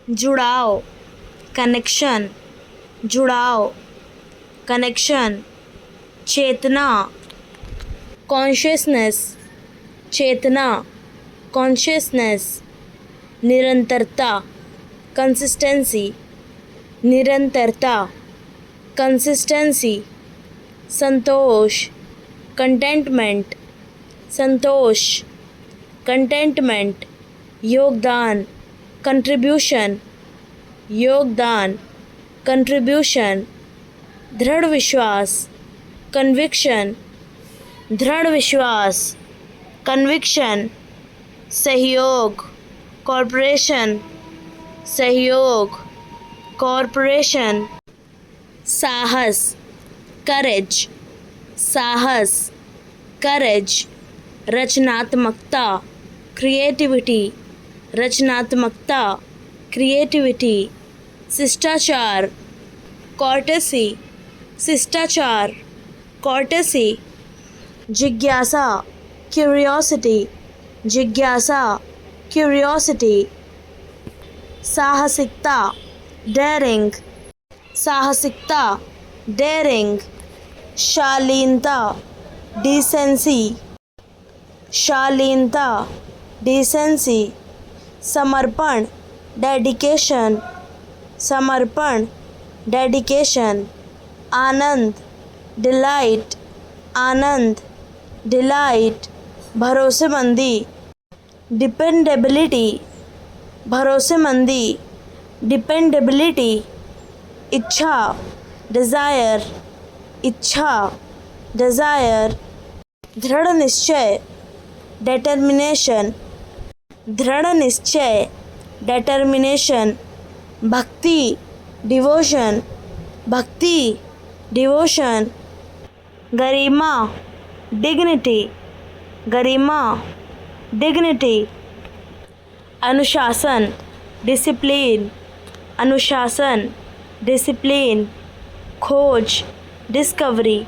जुड़ाव, कनेक्शन, जुड़ाव, कनेक्शन। चेतना, कॉन्शियसनेस, चेतना, कॉन्शियसनेस। निरंतरता, कंसिस्टेंसी, निरंतरता, कंसिस्टेंसी। संतोष, कंटेंटमेंट, संतोष, कंटेंटमेंट। योगदान, कंट्रीब्यूशन, योगदान, कंट्रीब्यूशन। दृढ़ विश्वास, कन्विक्शन, दृढ़ विश्वास, कन्विक्शन। सहयोग, कॉर्पोरेशन, सहयोग, कॉर्पोरेशन। साहस, करेज, साहस, करेज। रचनात्मकता, क्रिएटिविटी, रचनात्मकता, क्रिएटिविटी। शिष्टाचार, कॉर्टेसी, शिष्टाचार, कॉर्टेसी। जिज्ञासा, क्यूरियोसिटी, जिज्ञासा, क्यूरियोसिटी। साहसिकता, डेयरिंग, साहसिकता, डेयरिंग। शालीनता, डिसेंसी, शालीनता, डिसेंसी। समर्पण, डेडिकेशन, समर्पण, डेडिकेशन। आनंद, डिलाइट, आनंद, डिलाइट। भरोसेमंदी, डिपेंडेबिलिटी, भरोसेमंदी, डिपेंडेबिलिटी। इच्छा, डिज़ायर, इच्छा, डिज़ायर। दृढ़ निश्चय, डेटर्मिनेशन, दृढ़ निश्चय, डेटर्मिनेशन। भक्ति, डिवोशन, भक्ति, डिवोशन। गरिमा, डिग्निटी, गरिमा, डिग्निटी। अनुशासन, डिसिप्लिन, अनुशासन, डिसिप्लिन। खोज, डिस्कवरी,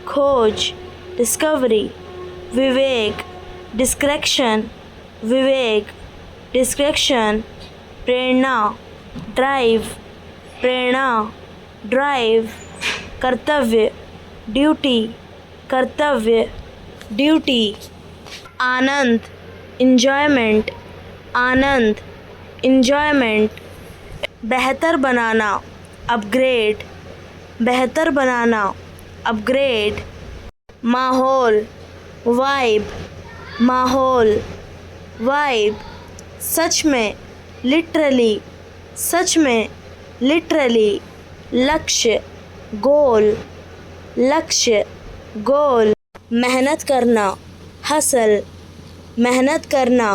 खोज, डिस्कवरी। विवेक, डिस्क्रेशन, विवेक, डिस्क्रेशन। प्रेरणा, ड्राइव, प्रेरणा, ड्राइव। कर्तव्य, ड्यूटी, कर्तव्य, ड्यूटी। आनंद, इंजॉयमेंट, आनंद, इंजॉयमेंट। बेहतर बनाना, अपग्रेड, बेहतर बनाना, अपग्रेड। माहौल, वाइब, माहौल, वाइब। सच में, लिटरली, सच में, लिटरली। लक्ष्य, गोल, लक्ष्य, गोल। मेहनत करना, हसल, मेहनत करना,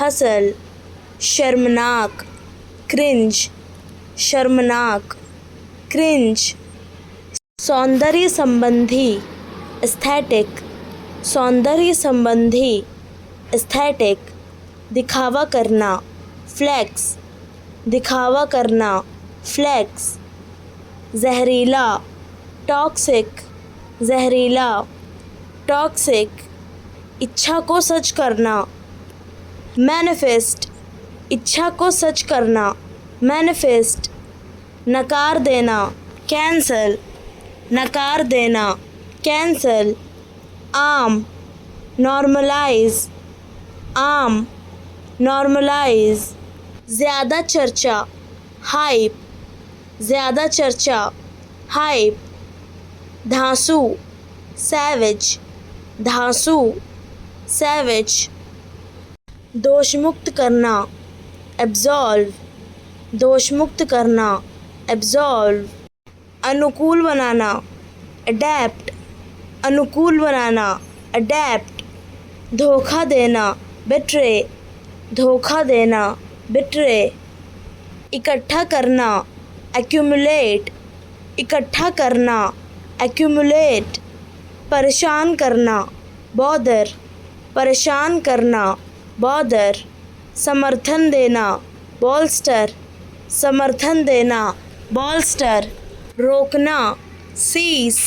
हसल। शर्मनाक, क्रिंज, शर्मनाक, क्रिंज। सौंदर्य संबंधी, एस्थेटिक, सौंदर्य संबंधी, एस्थेटिक। दिखावा करना, फ्लेक्स, दिखावा करना, फ्लेक्स। जहरीला, टॉक्सिक, जहरीला, टॉक्सिक। इच्छा को सच करना, मैनिफेस्ट, इच्छा को सच करना, मैनिफेस्ट। नकार देना, कैंसल, नकार देना, कैंसल। आम, नॉर्मलाइज, आम, नॉर्मलाइज। ज़्यादा चर्चा, हाइप, ज़्यादा चर्चा, हाइप। धांसू, सैवेज, धांसू, सैवेज। दोषमुक्त करना, एब्जॉल्व, दोषमुक्त करना, एब्जॉल्व। अनुकूल बनाना, अडेप्ट, अनुकूल बनाना, अडेप्ट। धोखा देना, बिट्रे, धोखा देना, बिट्रे। इकट्ठा करना, एक्यूमुलेट, इकट्ठा करना, एक्यूमुलेट। परेशान करना, बॉदर, परेशान करना, बॉदर। समर्थन देना, बॉल्स्टर, समर्थन देना, बॉल्स्टर। रोकना, सीज,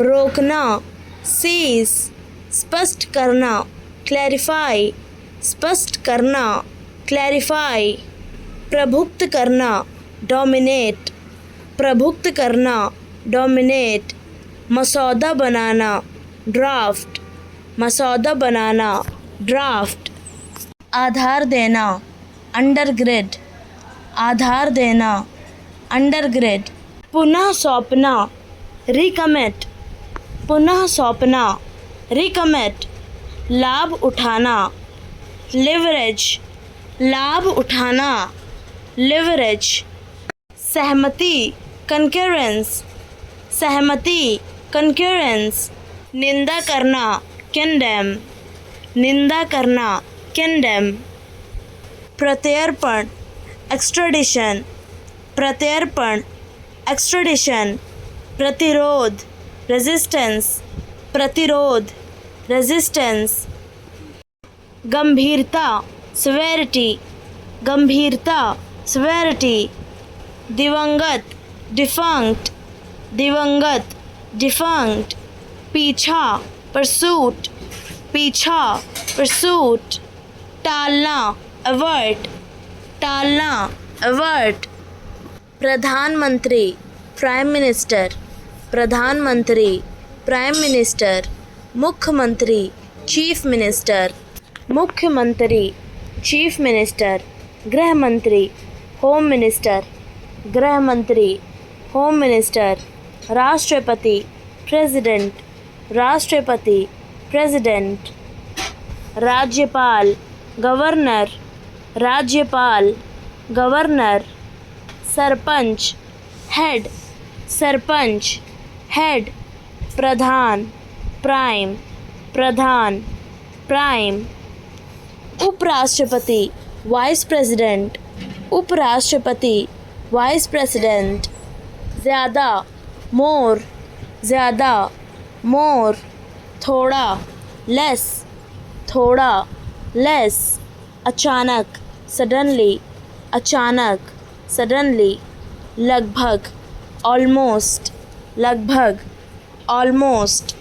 रोकना, सीज। स्पष्ट करना, क्लैरिफाई, स्पष्ट करना, क्लैरिफाई। प्रभुत्व करना, डोमिनेट, प्रभुत्व करना, डोमिनेट, मसौदा बनाना, ड्राफ्ट, मसौदा बनाना, ड्राफ्ट, आधार देना, अंडरग्रिड, आधार देना, अंडरग्रिड, पुनः सौंपना, रिकमिट, पुनः सौंपना, रिकमिट, लाभ उठाना, लिवरेज, लाभ उठाना, लिवरेज, सहमति, कंकरेंस, सहमति, कंकरेंस, निंदा करना, कंडेम, निंदा करना, कंडेम, प्रत्यर्पण, एक्सट्रेडिशन, प्रत्यर्पण, एक्सट्रेडिशन, प्रतिरोध, रेजिस्टेंस, प्रतिरोध, रेजिस्टेंस, गंभीरता, सिवेरिटी, गंभीरता, सिवेरिटी, दिवंगत, डिफंक्ट, दिवंगत, डिफंक्ट, पीछा, परसूट, पीछा, परसूट, टालना, अवर्ट, टालना, अवर्ट, प्रधानमंत्री, प्राइम मिनिस्टर, प्रधानमंत्री, प्राइम मिनिस्टर, मुख्यमंत्री, चीफ मिनिस्टर, मुख्यमंत्री, चीफ मिनिस्टर, गृह मंत्री, होम मिनिस्टर, गृह मंत्री, होम मिनिस्टर, राष्ट्रपति, प्रेसिडेंट, राष्ट्रपति, प्रेसिडेंट, राज्यपाल, गवर्नर, राज्यपाल, governor, sarpanch, head, sarpanch, head, प्रधान, प्राइम, प्रधान, प्राइम, उपराष्ट्रपति, वाइस प्रेसिडेंट, उपराष्ट्रपति, वाइस प्रेसिडेंट, ज़्यादा, मोर, ज़्यादा, मोर, थोड़ा, लेस, थोड़ा, लेस, अचानक, सडनली, अचानक, सडनली, लगभग, ऑलमोस्ट, लगभग, ऑलमोस्ट,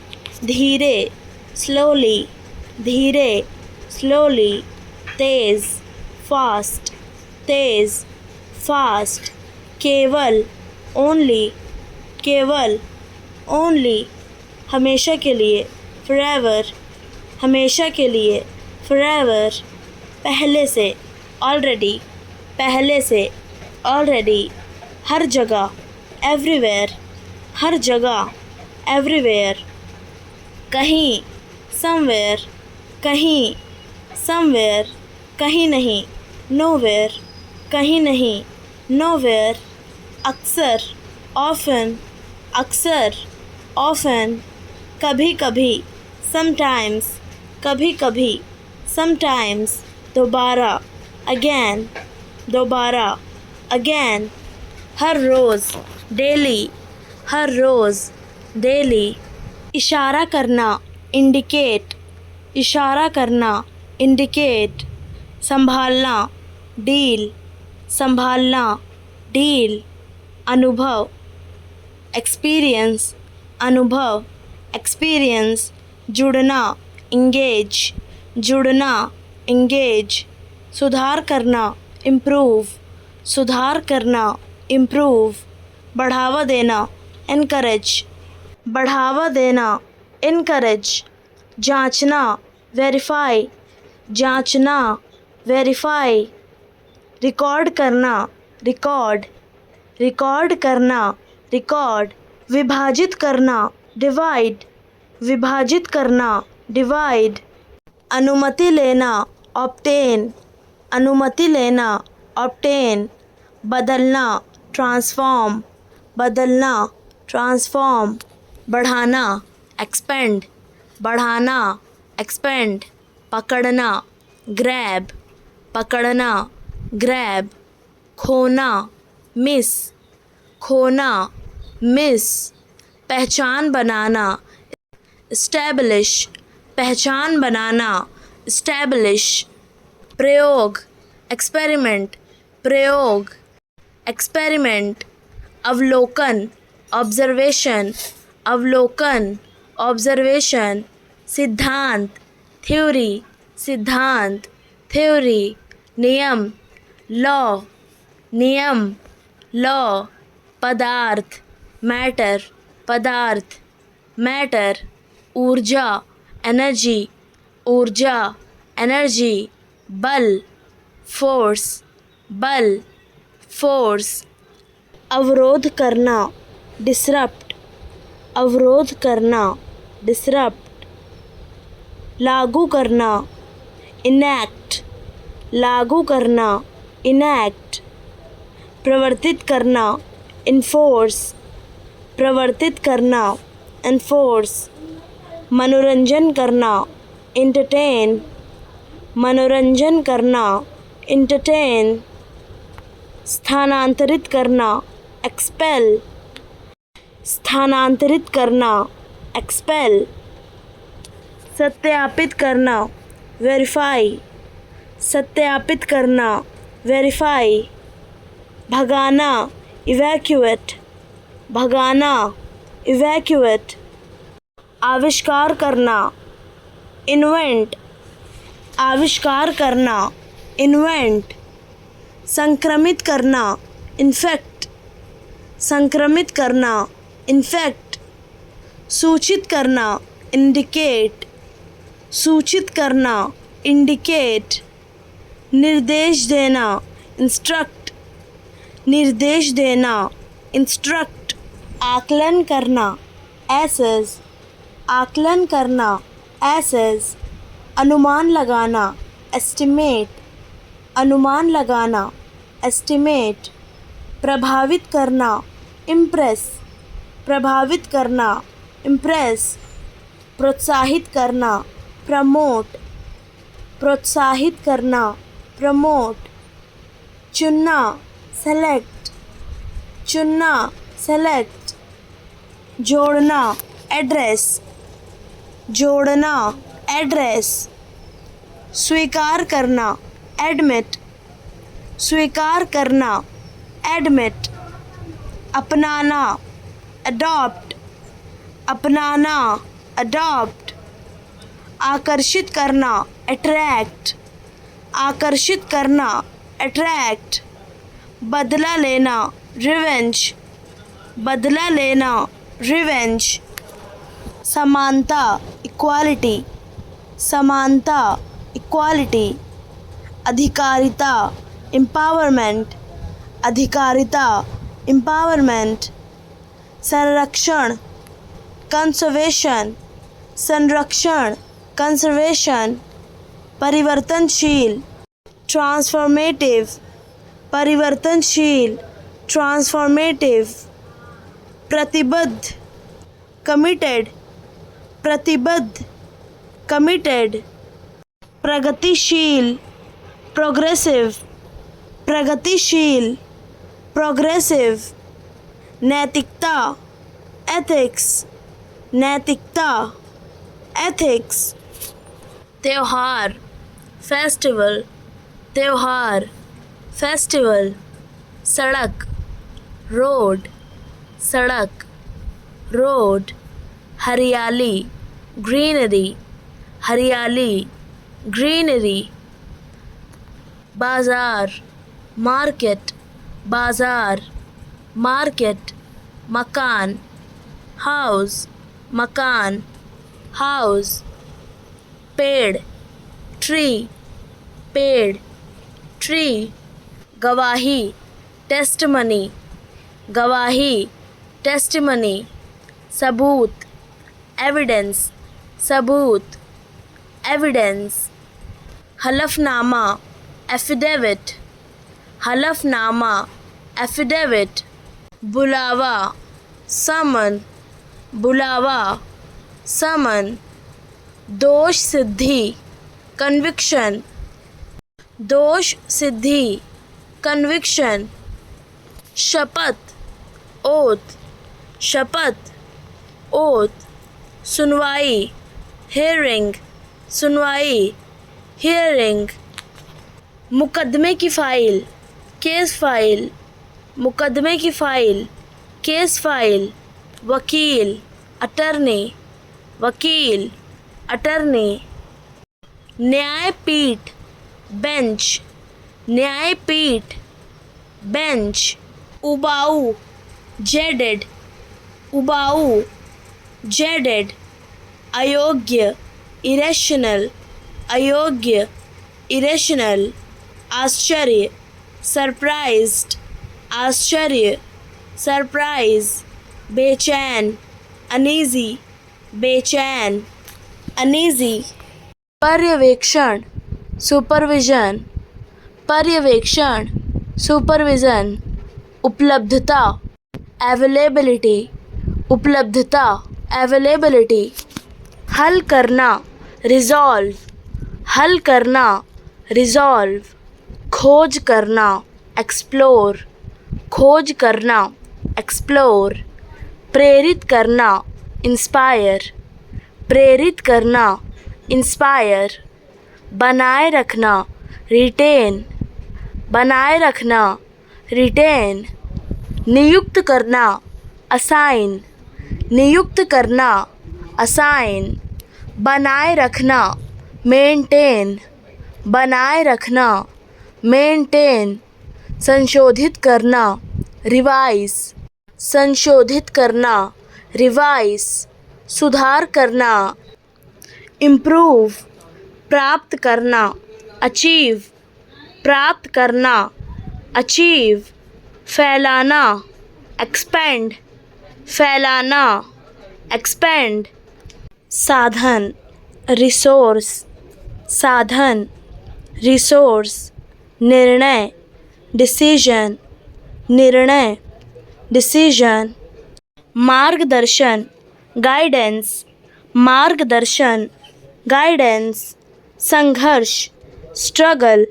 धीरे, स्लोली, धीरे, स्लोली, तेज़, फास्ट, तेज़, फास्ट, केवल, ओनली, केवल, ओनली, हमेशा के लिए, forever, हमेशा के लिए, forever, पहले से, already, पहले से, already, हर जगह, everywhere, हर जगह, everywhere, कहीं, somewhere, कहीं, somewhere, कहीं नहीं, nowhere, कहीं नहीं, nowhere, अक्सर, often, अक्सर, often, कभी कभी, sometimes, कभी कभी, sometimes, दोबारा, again, दोबारा, again, हर रोज़, daily, हर रोज़, daily, इशारा करना, indicate, इशारा करना, indicate, संभालना, deal, संभालना, deal, अनुभव, experience, अनुभव, experience, जुड़ना, engage, जुड़ना, engage, सुधार करना, improve, सुधार करना, improve, बढ़ावा देना, encourage, बढ़ावा देना, encourage, जांचना, verify, जांचना, verify, रिकॉर्ड करना, रिकॉर्ड, रिकॉर्ड करना, रिकॉर्ड, विभाजित करना, डिवाइड, विभाजित करना, डिवाइड, अनुमति लेना, ऑब्टेन, अनुमति लेना, ऑब्टेन, बदलना, ट्रांसफॉर्म, बदलना, ट्रांसफॉर्म, बढ़ाना, एक्सपेंड, बढ़ाना, एक्सपेंड, पकड़ना, ग्रैब, पकड़ना, ग्रैब, खोना, मिस, खोना, मिस, पहचान बनाना, इस्टेब्लिश, पहचान बनाना, इस्टेब्लिश, प्रयोग, एक्सपेरिमेंट, प्रयोग, एक्सपेरिमेंट, अवलोकन, ऑब्जर्वेशन, अवलोकन, ऑब्जर्वेशन, सिद्धांत, थ्योरी, सिद्धांत, थ्योरी, नियम, लॉ, नियम, लॉ, पदार्थ, मैटर, पदार्थ, मैटर, ऊर्जा, एनर्जी, ऊर्जा, एनर्जी, बल, फोर्स, बल, फोर्स, अवरोध करना, डिसरप्ट, अवरोध करना, डिसरप्ट, लागू करना, इनैक्ट, लागू करना, इनैक्ट, प्रवर्तित करना, इन्फोर्स, प्रवर्तित करना, इन्फोर्स, मनोरंजन करना, इंटरटेन, मनोरंजन करना, इंटरटेन, स्थानांतरित करना, एक्सपेल, स्थानांतरित करना, एक्सपेल, सत्यापित करना, वेरीफाई, सत्यापित करना, वेरीफाई, भगाना, इवैक्यूएट, भगाना, इवैक्यूएट, आविष्कार करना, इन्वेंट, आविष्कार करना, इन्वेंट, संक्रमित करना, इन्फेक्ट, संक्रमित करना, इन्फेक्ट, सूचित करना, इंडिकेट, सूचित करना, इंडिकेट, निर्देश देना, इंस्ट्रक्ट, निर्देश देना, इंस्ट्रक्ट, आकलन करना, एसेस, आकलन करना, एसेस, अनुमान लगाना, एस्टिमेट, अनुमान लगाना, एस्टिमेट, प्रभावित करना, इम्प्रेस, प्रभावित करना, इम्प्रेस, प्रोत्साहित करना, प्रमोट, प्रोत्साहित करना, प्रमोट, चुनना, सेलेक्ट, चुनना, सेलेक्ट, जोड़ना, एड्रेस, जोड़ना, एड्रेस, स्वीकार करना, एडमिट, स्वीकार करना, एडमिट, अपनाना, अडॉप्ट, अपनाना, अडॉप्ट, आकर्षित करना, अट्रैक्ट, आकर्षित करना, अट्रैक्ट, बदला लेना, रिवेंज, बदला लेना, रिवेंज, समानता, इक्वालिटी, समानता, इक्वालिटी, अधिकारिता, एम्पावरमेंट, अधिकारिता, एम्पावरमेंट, संरक्षण, कंजर्वेशन, संरक्षण, कंजर्वेशन, परिवर्तनशील, ट्रांसफॉर्मेटिव, परिवर्तनशील, ट्रांसफॉर्मेटिव, प्रतिबद्ध, कमिटेड, प्रतिबद्ध, कमिटेड, प्रगतिशील, प्रोग्रेसिव, प्रगतिशील, प्रोग्रेसिव, नैतिकता, एथिक्स, नैतिकता, एथिक्स, त्योहार, फेस्टिवल, त्योहार, फेस्टिवल, सड़क, रोड, सड़क, रोड, हरियाली, ग्रीनरी, हरियाली, ग्रीनरी, बाज़ार, मार्केट, बाज़ार, मार्केट, मकान, हाउस, मकान, हाउस, पेड़, ट्री, पेड़, ट्री, गवाही, टेस्टमनी, गवाही, टेस्टमनी, सबूत, एविडेंस, सबूत, एविडेंस, हलफनामा, एफिडेविट, हलफनामा, एफिडेविट, बुलावा, समन, बुलावा, समन, दोष सिद्धि, कन्विक्शन, दोष सिद्धि, कन्विक्शन, शपथ, ओथ, शपथ, ओथ, सुनवाई, हियरिंग, सुनवाई, हियरिंग, मुकदमे की फ़ाइल, केस फ़ाइल, मुकदमे की फ़ाइल, केस फ़ाइल, वकील, अटर्नी, वकील, अटर्नी, न्यायपीठ, बेंच, न्यायपीठ, bench, उबाऊ, jaded, उबाऊ, jaded, अयोग्य, irrational, अयोग्य, irrational, आश्चर्य, surprised, आश्चर्य, surprise, बेचैन, uneasy, बेचैन, uneasy, पर्यवेक्षण, सुपरविजन, पर्यवेक्षण, सुपरविजन, उपलब्धता, अवेलेबिलिटी, उपलब्धता, अवेलेबिलिटी, हल करना, रिजॉल्व, हल करना, रिजॉल्व, खोज करना, एक्सप्लोर, खोज करना, एक्सप्लोर, प्रेरित करना, इंस्पायर, प्रेरित करना, इंस्पायर, बनाए रखना, रिटेन, बनाए रखना, रिटेन, नियुक्त करना, असाइन, नियुक्त करना, असाइन, बनाए रखना, मेंटेन, बनाए रखना, मेंटेन, संशोधित करना, रिवाइज, संशोधित करना, रिवाइज, सुधार करना, इम्प्रूव, प्राप्त करना, अचीव, प्राप्त करना, अचीव, फैलाना, एक्सपेंड, फैलाना, एक्सपेंड, साधन, रिसोर्स, साधन, रिसोर्स, निर्णय, डिसीजन, निर्णय, डिसीजन, मार्गदर्शन, गाइडेंस, मार्गदर्शन, गाइडेंस, संघर्ष, स्ट्रगल,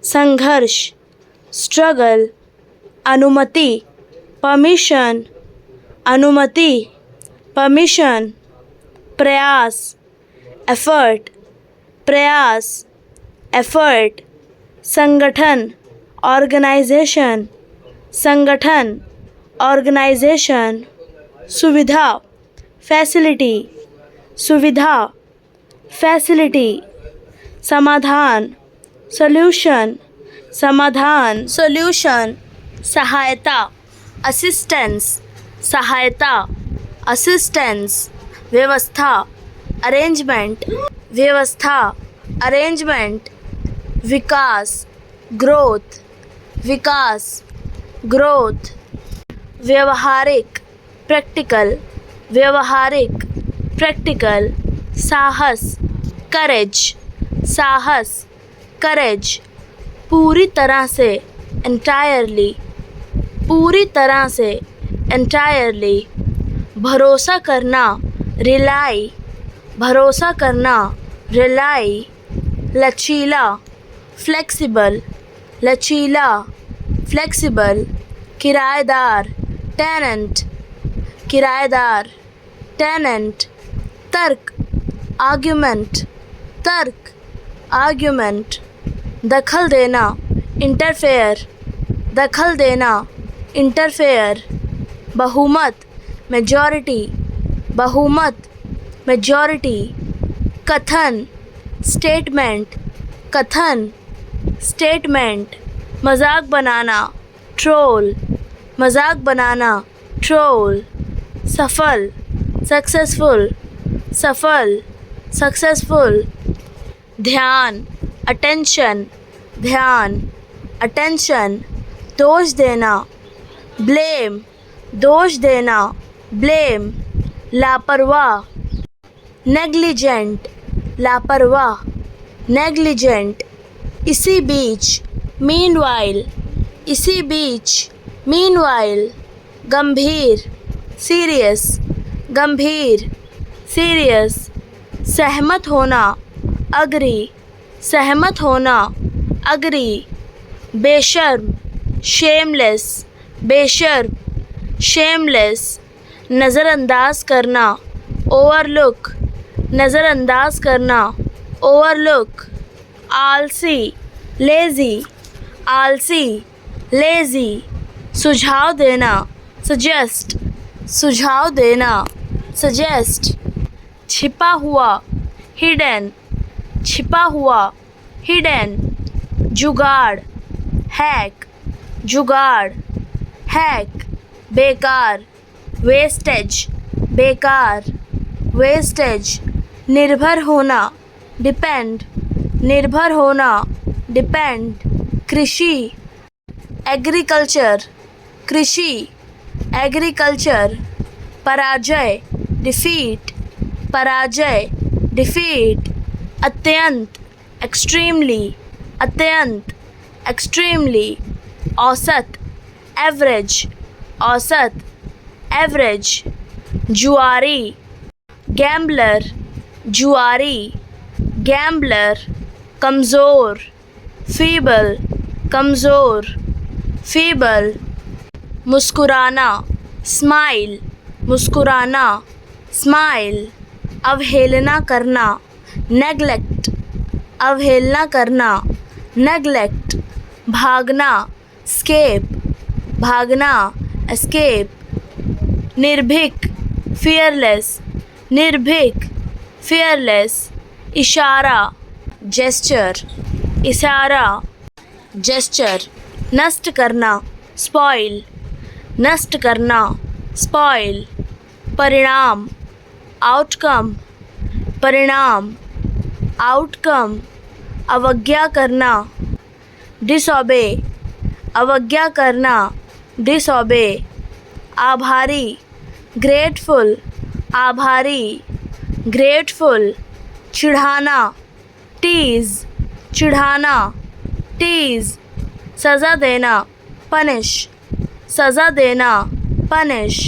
संघर्ष, स्ट्रगल, अनुमति, परमिशन, अनुमति, परमिशन, प्रयास, एफर्ट, प्रयास, एफर्ट, संगठन, ऑर्गेनाइजेशन, संगठन, ऑर्गेनाइजेशन, सुविधा, फैसिलिटी, सुविधा, फैसिलिटी, समाधान, सॉल्यूशन, समाधान, सॉल्यूशन, सहायता, असिस्टेंस, सहायता, असिस्टेंस, व्यवस्था, अरेंजमेंट, व्यवस्था, अरेंजमेंट, विकास, ग्रोथ, विकास, ग्रोथ, व्यवहारिक, प्रैक्टिकल, व्यवहारिक, प्रैक्टिकल, साहस, करेज, साहस, करेज, पूरी तरह से, एंटायरली, पूरी तरह से, एंटायरली, भरोसा करना, रिलाई, भरोसा करना, रिलाई, लचीला, फ्लेक्सिबल, लचीला, फ्लेक्सिबल, किराएदार, टेनेंट, किराएदार, टेनेंट, तर्क, आर्ग्यूमेंट, तर्क, आर्ग्यूमेंट, दखल देना, इंटरफेयर, दखल देना, इंटरफेयर, बहुमत, मेजॉरिटी, बहुमत, मेजॉरिटी, कथन, स्टेटमेंट, कथन, स्टेटमेंट, मजाक बनाना, ट्रोल, मजाक बनाना, ट्रोल, सफल, सक्सेसफुल, सफल, सक्सेसफुल, ध्यान, अटेंशन, ध्यान, अटेंशन, दोष देना, ब्लेम, दोष देना, ब्लेम, लापरवाह, नेग्लिजेंट, लापरवाह, नेग्लिजेंट, इसी बीच, मीनवाइल, इसी बीच, मीनवाइल, गंभीर, सीरियस, गंभीर, सीरियस, सहमत होना, अग्री, सहमत होना, अग्री, बेशर्म, शेमलेस, बेशर्म, शेमलेस, नज़रअंदाज करना, ओवरलुक, नज़रअंदाज करना, ओवरलुक, आलसी, लेज़ी, आलसी, लेज़ी, सुझाव देना, सजेस्ट, सुझाव देना, सजेस्ट, छिपा हुआ, हिडन, छिपा हुआ, हिडन, जुगाड़, हैक, जुगाड़, हैक, बेकार, वेस्टेज, बेकार, वेस्टेज, निर्भर होना, डिपेंड, निर्भर होना, डिपेंड, कृषि, एग्रीकल्चर, कृषि, एग्रीकल्चर, पराजय, डिफीट, पराजय, डिफीट, अत्यंत, एक्सट्रीमली, अत्यंत, एक्सट्रीमली, औसत, एवरेज, औसत, एवरेज, जुआरी, गैम्बलर, जुआरी, गैम्बलर, कमज़ोर, फीबल, कमज़ोर, फीबल, मुस्कुराना, स्माइल, मुस्कुराना, स्माइल, अवहेलना करना, नेगलेक्ट, अवहेलना करना, नेगलेक्ट, भागना, स्केप, भागना, एस्केप, निर्भीक, फियरलेस, निर्भीक, फियरलेस, इशारा, जेस्चर, इशारा, जेस्चर, नष्ट करना, स्पॉइल, नष्ट करना, स्पॉइल, परिणाम, आउटकम, परिणाम, आउटकम, अवज्ञा करना, डिसऑबे, अवज्ञा करना, डिसऑबे, आभारी, ग्रेटफुल, आभारी, ग्रेटफुल, चिढ़ाना, टीज, चिढ़ाना, टीज, सज़ा देना, पनिश, सज़ा देना, पनिश,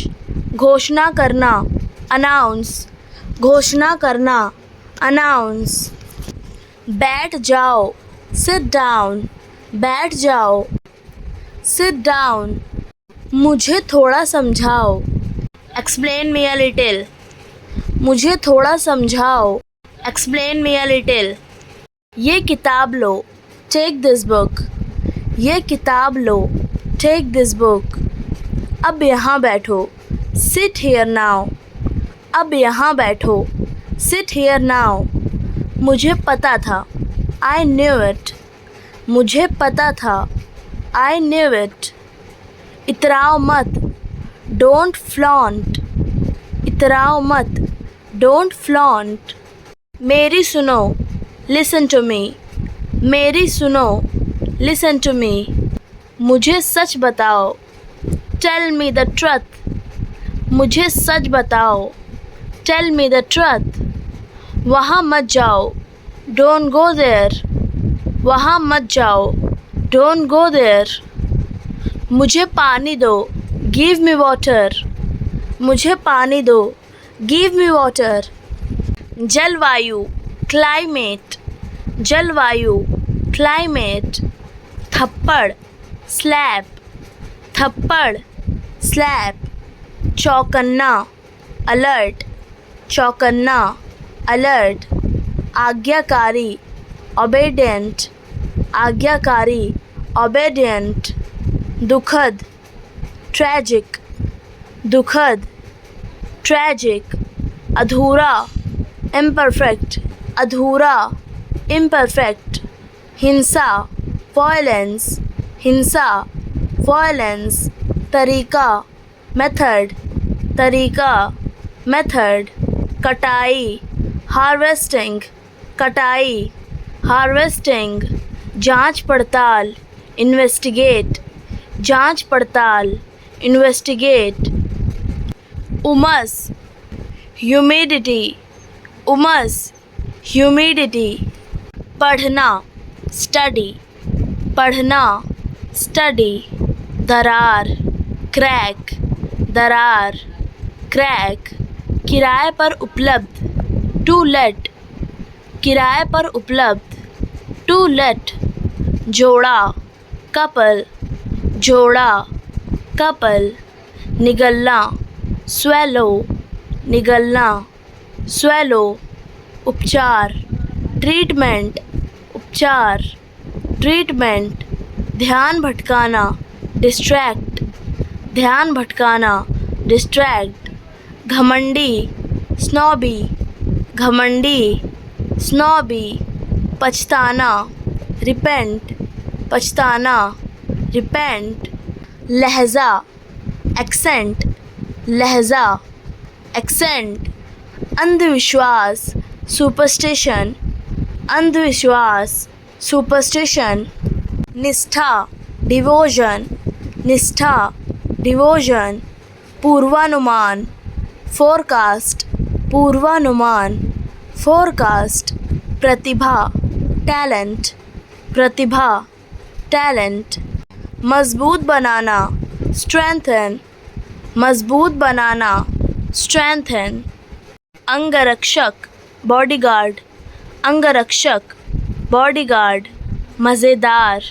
घोषणा करना, अनाउंस, घोषणा करना, अनाउंस, बैठ जाओ, सिट डाउन, बैठ जाओ, सिट डाउन, मुझे थोड़ा समझाओ, एक्सप्लेन मी अ लिटिल, मुझे थोड़ा समझाओ, एक्सप्लेन मी अ लिटिल, ये किताब लो, टेक दिस बुक, ये किताब लो, टेक दिस बुक, अब यहाँ बैठो, सिट हियर नाउ, अब यहाँ बैठो, सिट हियर नाउ, मुझे पता था, आई न्यू इट, मुझे पता था, आई न्यू इट, इतराओ मत, डोंट फ्लॉन्ट, इतराओ मत, डोंट फ्लॉन्ट, मेरी सुनो, लिसन टू मी, मेरी सुनो, लिसन टू मी, मुझे सच बताओ, टेल मी द ट्रुथ, मुझे सच बताओ, टेल मी द ट्रुथ, वहाँ मत जाओ, डोंट गो देयर, वहाँ मत जाओ, डोंट गो देयर, मुझे पानी दो, गिव मी वाटर, मुझे पानी दो, गिव मी वाटर, जलवायु, क्लाइमेट, जलवायु, क्लाइमेट, थप्पड़, स्लैप, थप्पड़, स्लैप, चौकन्ना, अलर्ट, चौकन्ना, अलर्ट, आज्ञाकारी, ओबेडिएंट, आज्ञाकारी, ओबेडिएंट, दुखद, ट्रैजिक, दुखद, ट्रैजिक, अधूरा, इम्परफेक्ट, अधूरा, इम्परफेक्ट, हिंसा, वायलेंस, हिंसा, वायलेंस, तरीका, मेथड, तरीका, मेथड, कटाई, हार्वेस्टिंग, कटाई, हार्वेस्टिंग, जांच पड़ताल, इन्वेस्टिगेट, जांच पड़ताल, इन्वेस्टिगेट, उमस, ह्यूमिडिटी, उमस, ह्यूमिडिटी, पढ़ना, स्टडी, पढ़ना, स्टडी, दरार, क्रैक, दरार, क्रैक, किराए पर उपलब्ध, टू लेट, किराए पर उपलब्ध, टू लेट, जोड़ा, कपल, जोड़ा, कपल, निगलना, स्वेलो, निगलना, स्वेलो, उपचार, ट्रीटमेंट, उपचार, ट्रीटमेंट, ध्यान भटकाना, डिस्ट्रैक्ट, ध्यान भटकाना, डिस्ट्रैक्ट, घमंडी, स्नॉबी, घमंडी, स्नॉबी, पछताना, रिपेंट, पछताना, रिपेंट, लहजा, एक्सेंट, लहजा, एक्सेंट। अंधविश्वास, सुपरस्टिशन, अंधविश्वास, सुपरस्टिशन। निष्ठा, डिवोशन, निष्ठा, डिवोशन। पूर्वानुमान, फोरकास्ट, पूर्वानुमान, फोरकास्ट। प्रतिभा, टैलेंट, प्रतिभा, टैलेंट। मजबूत बनाना, स्ट्रेंथन, मजबूत बनाना, स्ट्रेंथन। अंगरक्षक, बॉडीगार्ड, अंगरक्षक, बॉडीगार्ड। मज़ेदार,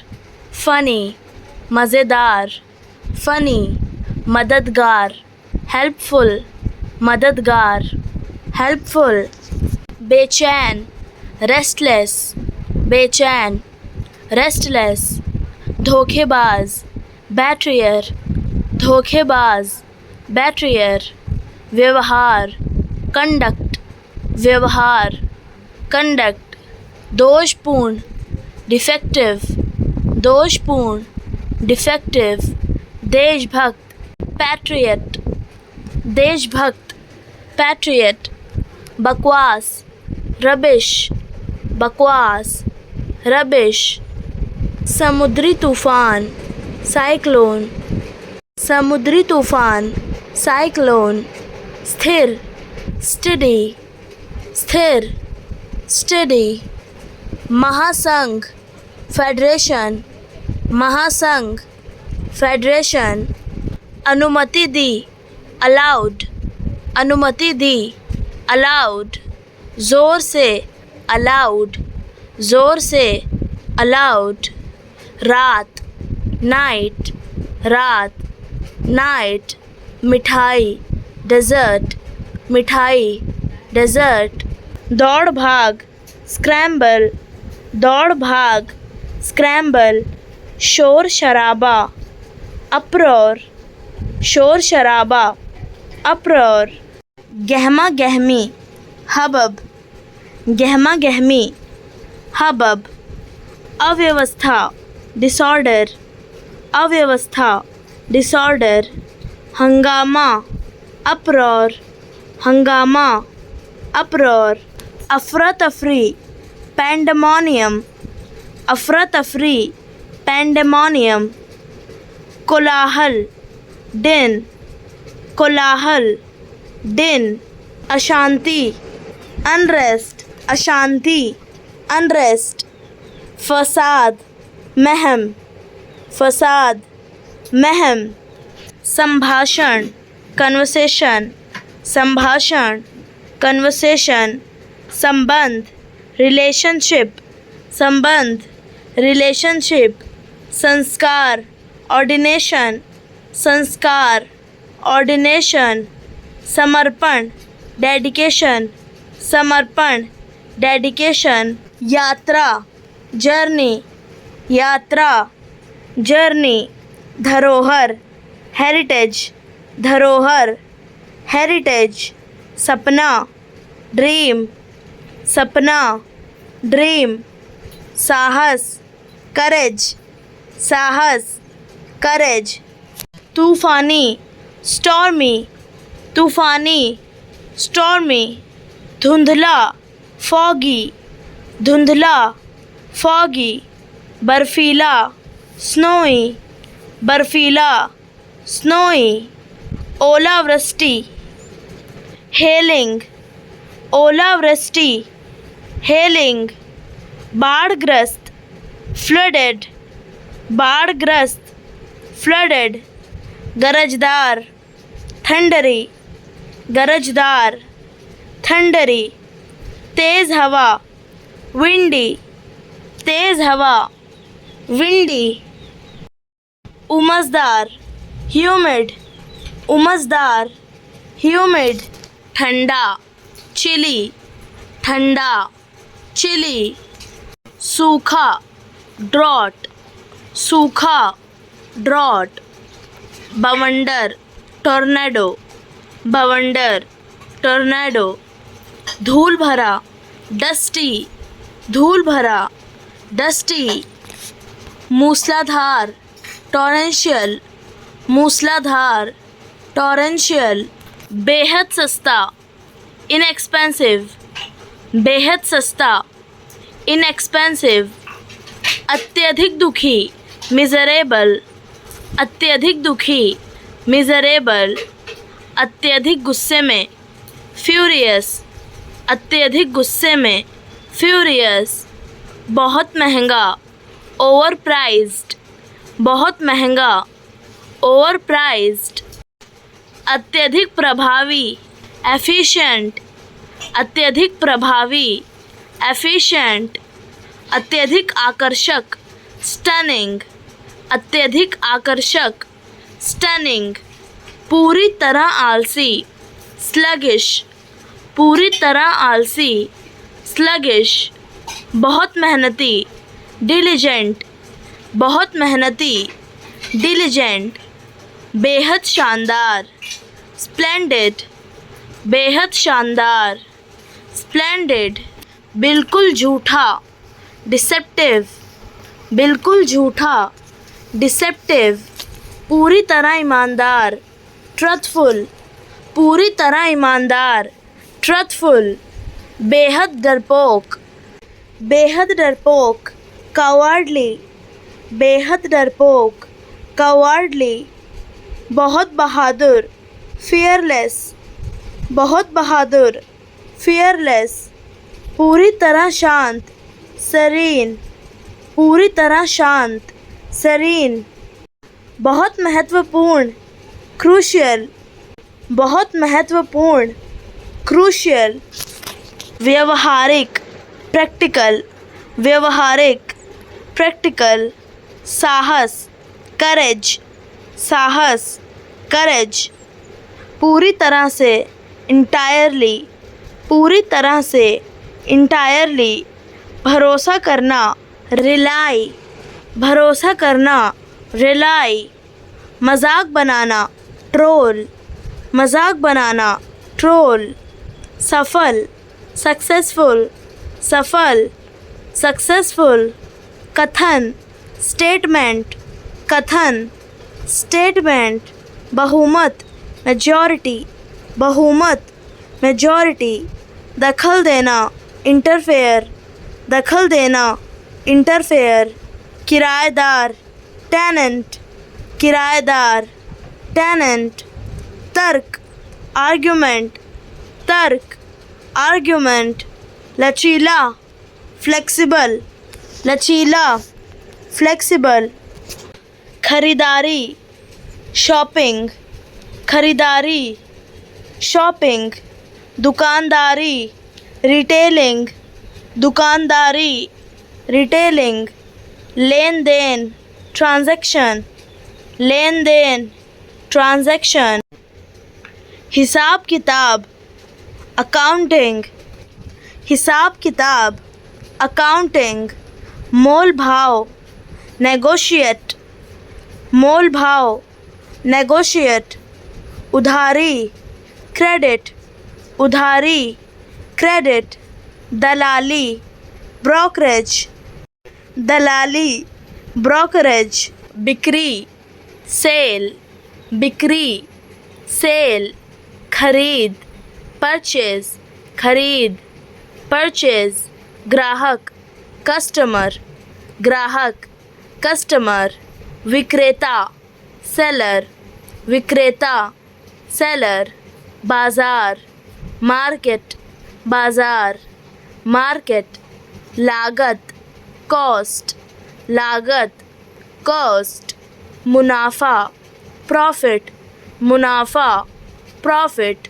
फ़नी, मज़ेदार, फ़नी। मददगार, हेल्पफुल, मददगार, हेल्पफुल। बेचैन, रेस्टलेस, बेचैन, रेस्टलेस। धोखेबाज, बैट्रियर, धोखेबाज, बैट्रियर। व्यवहार, कंडक्ट, व्यवहार, कंडक्ट। दोषपूर्ण, डिफेक्टिव, दोषपूर्ण, डिफेक्टिव। देशभक्त, पैट्रियट, देशभक्त, पैट्रियट। बकवास, रबिश, बकवास, रबिश। समुद्री तूफान, साइक्लोन, समुद्री तूफान, साइक्लोन। स्थिर, स्टडी, स्थिर, स्टडी। महासंघ, फेडरेशन, महासंघ, फेडरेशन। अनुमति दी, अलाउड, अनुमति दी, अलाउड। ज़ोर से, अलाउड, ज़ोर से, अलाउड। रात, नाइट, रात, नाइट। मिठाई, डेज़र्ट, मिठाई, डेज़र्ट। दौड़ भाग, स्क्रैम्बल, दौड़ भाग, स्क्रैम्बल। शोर शराबा, अप्रोर, शोर शराबा, अप्रोर। गहमा गहमी, हबब, गहमा गहमी, हबब। अव्यवस्था, डिसऑर्डर, अव्यवस्था, डिसऑर्डर। हंगामा, अप्रोर, हंगामा, अप्रोर। अफरा तफरी, पैंडेमोनियम, अफरा तफरी, पैंडेमोनियम। कोलाहल, दिन, कोलाहल, दिन। अशांति, अनरेस्ट, अशांति, अनरेस्ट। फसाद, महम, फसाद, महम। संभाषण, कन्वर्सेशन, संभाषण, कन्वर्सेशन। संबंध, रिलेशनशिप, संबंध, रिलेशनशिप। संस्कार, ऑर्डिनेशन, संस्कार, ऑर्डिनेशन। समर्पण, डेडिकेशन, समर्पण, डेडिकेशन। यात्रा, जर्नी, यात्रा, जर्नी। धरोहर, हेरिटेज, धरोहर, हेरिटेज। सपना, ड्रीम, सपना, ड्रीम। साहस, करेज, साहस, करेज। तूफानी, स्टॉर्मी, तूफानी, स्टॉर्मी। धुंधला, फॉगी, धुंधला, फॉगी। बर्फीला, स्नोई, बर्फीला, स्नोई। ओलावृष्टि, हेलिंग, ओलावृष्टि, हेलिंग। बाढ़ग्रस्त, फ्लडेड, बाढ़ग्रस्त, फ्लडेड। गरजदार, थंडरी, गरजदार, थंडरी। तेज़ हवा, विंडी, तेज़ हवा, विंडी। उमसदार, ह्यूमिड, उमसदार, ह्यूमिड। ठंडा, चिली, ठंडा, चिली। सूखा, ड्रॉट, सूखा, ड्रॉट। बवंडर, टॉर्नेडो, बवंडर, टॉर्नेडो। धूल भरा, डस्टी, धूल भरा, डस्टी। मूसलाधार, टॉरेंशियल, मूसलाधार, टॉरेंशियल, बेहद सस्ता, इनएक्सपेंसिव, बेहद सस्ता, इनएक्सपेंसिव, अत्यधिक दुखी, मिजरेबल, अत्यधिक दुखी, मिजरेबल, अत्यधिक गुस्से में, फ्यूरियस, अत्यधिक गुस्से में, फ्यूरियस, बहुत महंगा, ओवर प्राइज्ड, बहुत महंगा, ओवर प्राइज्ड, अत्यधिक प्रभावी, एफिशिएंट, अत्यधिक प्रभावी, एफिशिएंट, अत्यधिक आकर्षक, स्टनिंग, अत्यधिक आकर्षक, स्टनिंग, पूरी तरह आलसी, स्लगिश, पूरी तरह आलसी, स्लगिश, बहुत मेहनती, डिलिजेंट, बहुत मेहनती, डिलिजेंट, बेहद शानदार, स्प्लेंडेड, बेहद शानदार, स्प्लेंडेड, बिल्कुल झूठा, डिसेप्टिव, बिल्कुल झूठा, डिसेप्टिव, पूरी तरह ईमानदार, ट्रथफुल, पूरी तरह ईमानदार, ट्रथफुल, बेहद डरपोक, बेहद डरपोक, कवर्डली, बेहद डरपोक, कवर्डली, बहुत बहादुर, फियरलेस, बहुत बहादुर, फियरलेस, पूरी तरह शांत, सरीन, पूरी तरह शांत, सरीन, बहुत महत्वपूर्ण, क्रूशियल, बहुत महत्वपूर्ण, क्रूशियल, व्यवहारिक, प्रैक्टिकल, व्यवहारिक, प्रैक्टिकल, साहस, करेज, साहस, करेज, पूरी तरह से, इंटायरली, पूरी तरह से, इंटायरली, भरोसा करना, रिलाई, भरोसा करना, रिलाई, मजाक बनाना, ट्रोल, मजाक बनाना, ट्रोल, सफल, सक्सेसफुल, सफल, सक्सेसफुल, कथन, स्टेटमेंट, कथन, स्टेटमेंट, बहुमत, मेजॉरिटी, बहुमत, मेजॉरिटी, दखल देना, इंटरफेयर, दखल देना, इंटरफेयर, किराएदार, टेनेंट, किराएदार, टेनेंट, तर्क, आर्ग्यूमेंट, तर्क, आर्ग्यूमेंट, लचीला, फ्लेक्सिबल, लचीला, फ्लेक्सिबल, खरीदारी, शॉपिंग, खरीदारी, शॉपिंग, दुकानदारी, रिटेलिंग, दुकानदारी, रिटेलिंग, लेन देन, ट्रांजैक्शन, लेन देन, ट्रांजैक्शन, हिसाब किताब, अकाउंटिंग, हिसाब किताब, अकाउंटिंग, मोल भाव, नेगोशिएट, मोल भाव, नेगोशिएट, उधारी, क्रेडिट, उधारी, क्रेडिट, दलाली, ब्रोकरेज, दलाली, ब्रोकरेज, बिक्री, सेल, बिक्री, सेल, खरीद, परचेज, खरीद, परचेज, ग्राहक, कस्टमर, ग्राहक, कस्टमर, विक्रेता, सेलर, विक्रेता, सेलर, बाजार, मार्केट, बाजार, मार्केट, लागत, कॉस्ट, लागत, कॉस्ट, मुनाफा, प्रॉफिट, मुनाफा, प्रॉफिट,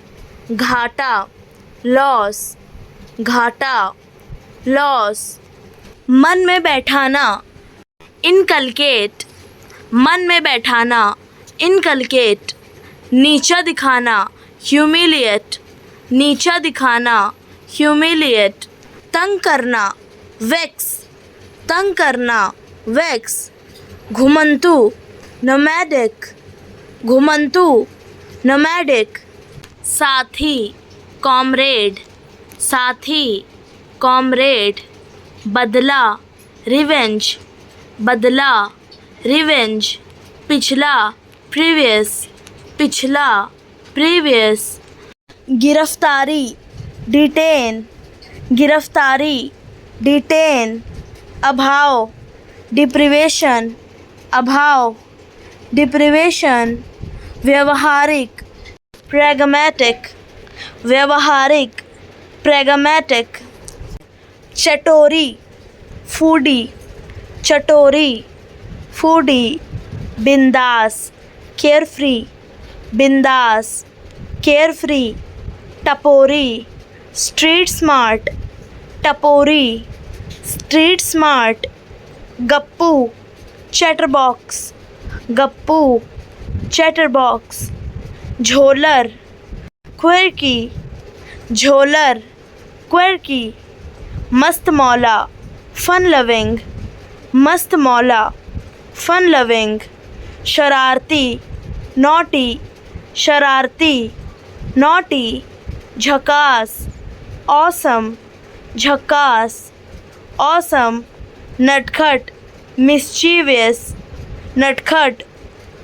घाटा, लॉस, घाटा, लॉस, मन में बैठाना, इनकलकेट, मन में बैठाना, इनकलकेट, नीचा दिखाना, ह्यूमिलिएट, नीचा दिखाना, ह्यूमिलिएट, तंग करना, वेक्स, तंग करना, वेक्स, घुमंतु, नोमैडिक, घुमंतु, नोमैडिक, साथी, कॉमरेड, साथी, कॉमरेड, बदला, रिवेंज, बदला, रिवेंज, पिछला, प्रीवियस, पिछला, प्रीवियस, गिरफ्तारी, डिटेन, गिरफ्तारी, डिटेन, अभाव, डिप्रिवेशन, अभाव, डिप्रिवेशन, व्यवहारिक, प्रैग्मैटिक, व्यवहारिक, प्रैग्मैटिक, चटोरी, फूडी, चटोरी, फूडी, बिंदास, केयरफ्री, बिंदास, केयरफ्री, टपोरी, स्ट्रीट स्मार्ट, टपोरी, स्ट्रीट स्मार्ट, गप्पू, चैटरबॉक्स, गप्पू, चैटरबॉक्स, झोलर, क्विर्की, झोलर, क्विर्की, मस्त मौला, फन लविंग, मस्त मौला, फन लविंग, शरारती, नॉटी, शरारती, नॉटी, झकास, ऑसम, झकास, ऑसम, नटखट, मिस्चीवियस, नटखट,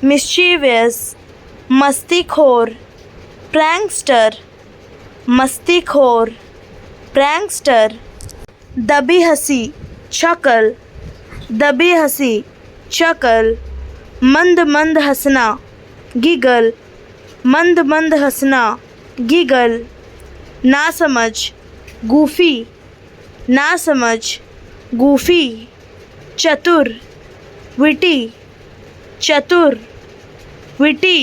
मिस्चीवियस, मस्तीखोर, प्रैंकस्टर, मस्तीखोर, प्रैंकस्टर, दबी हंसी, शकल, दबी हंसी, शकल, मंद मंद हंसना, गिगल, मंद मंद हंसना, गिगल, नासमझ, गूफी, नासमझ, गूफी, चतुर, विटी, चतुर, विटी,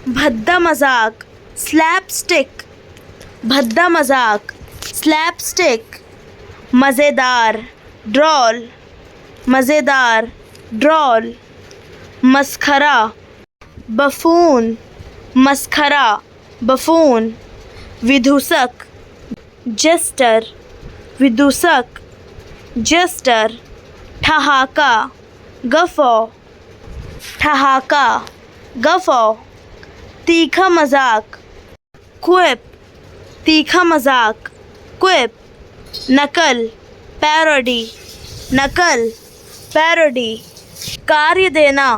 भद्दा मजाक, स्लैपस्टिक, भद्दा मजाक, स्लैपस्टिक, मज़ेदार, ड्रॉल, मज़ेदार, ड्रॉल, मस्खरा, बफून, मस्खरा, बफून, विदूषक, जेस्टर, विदूषक, जेस्टर, ठहाका, गफ़ौ, ठहाका, गफ़ौ, तीखा मजाक, क्विप, तीखा मजाक, क्विप, नकल, पैरोडी, नकल, पैरोडी, कार्य देना,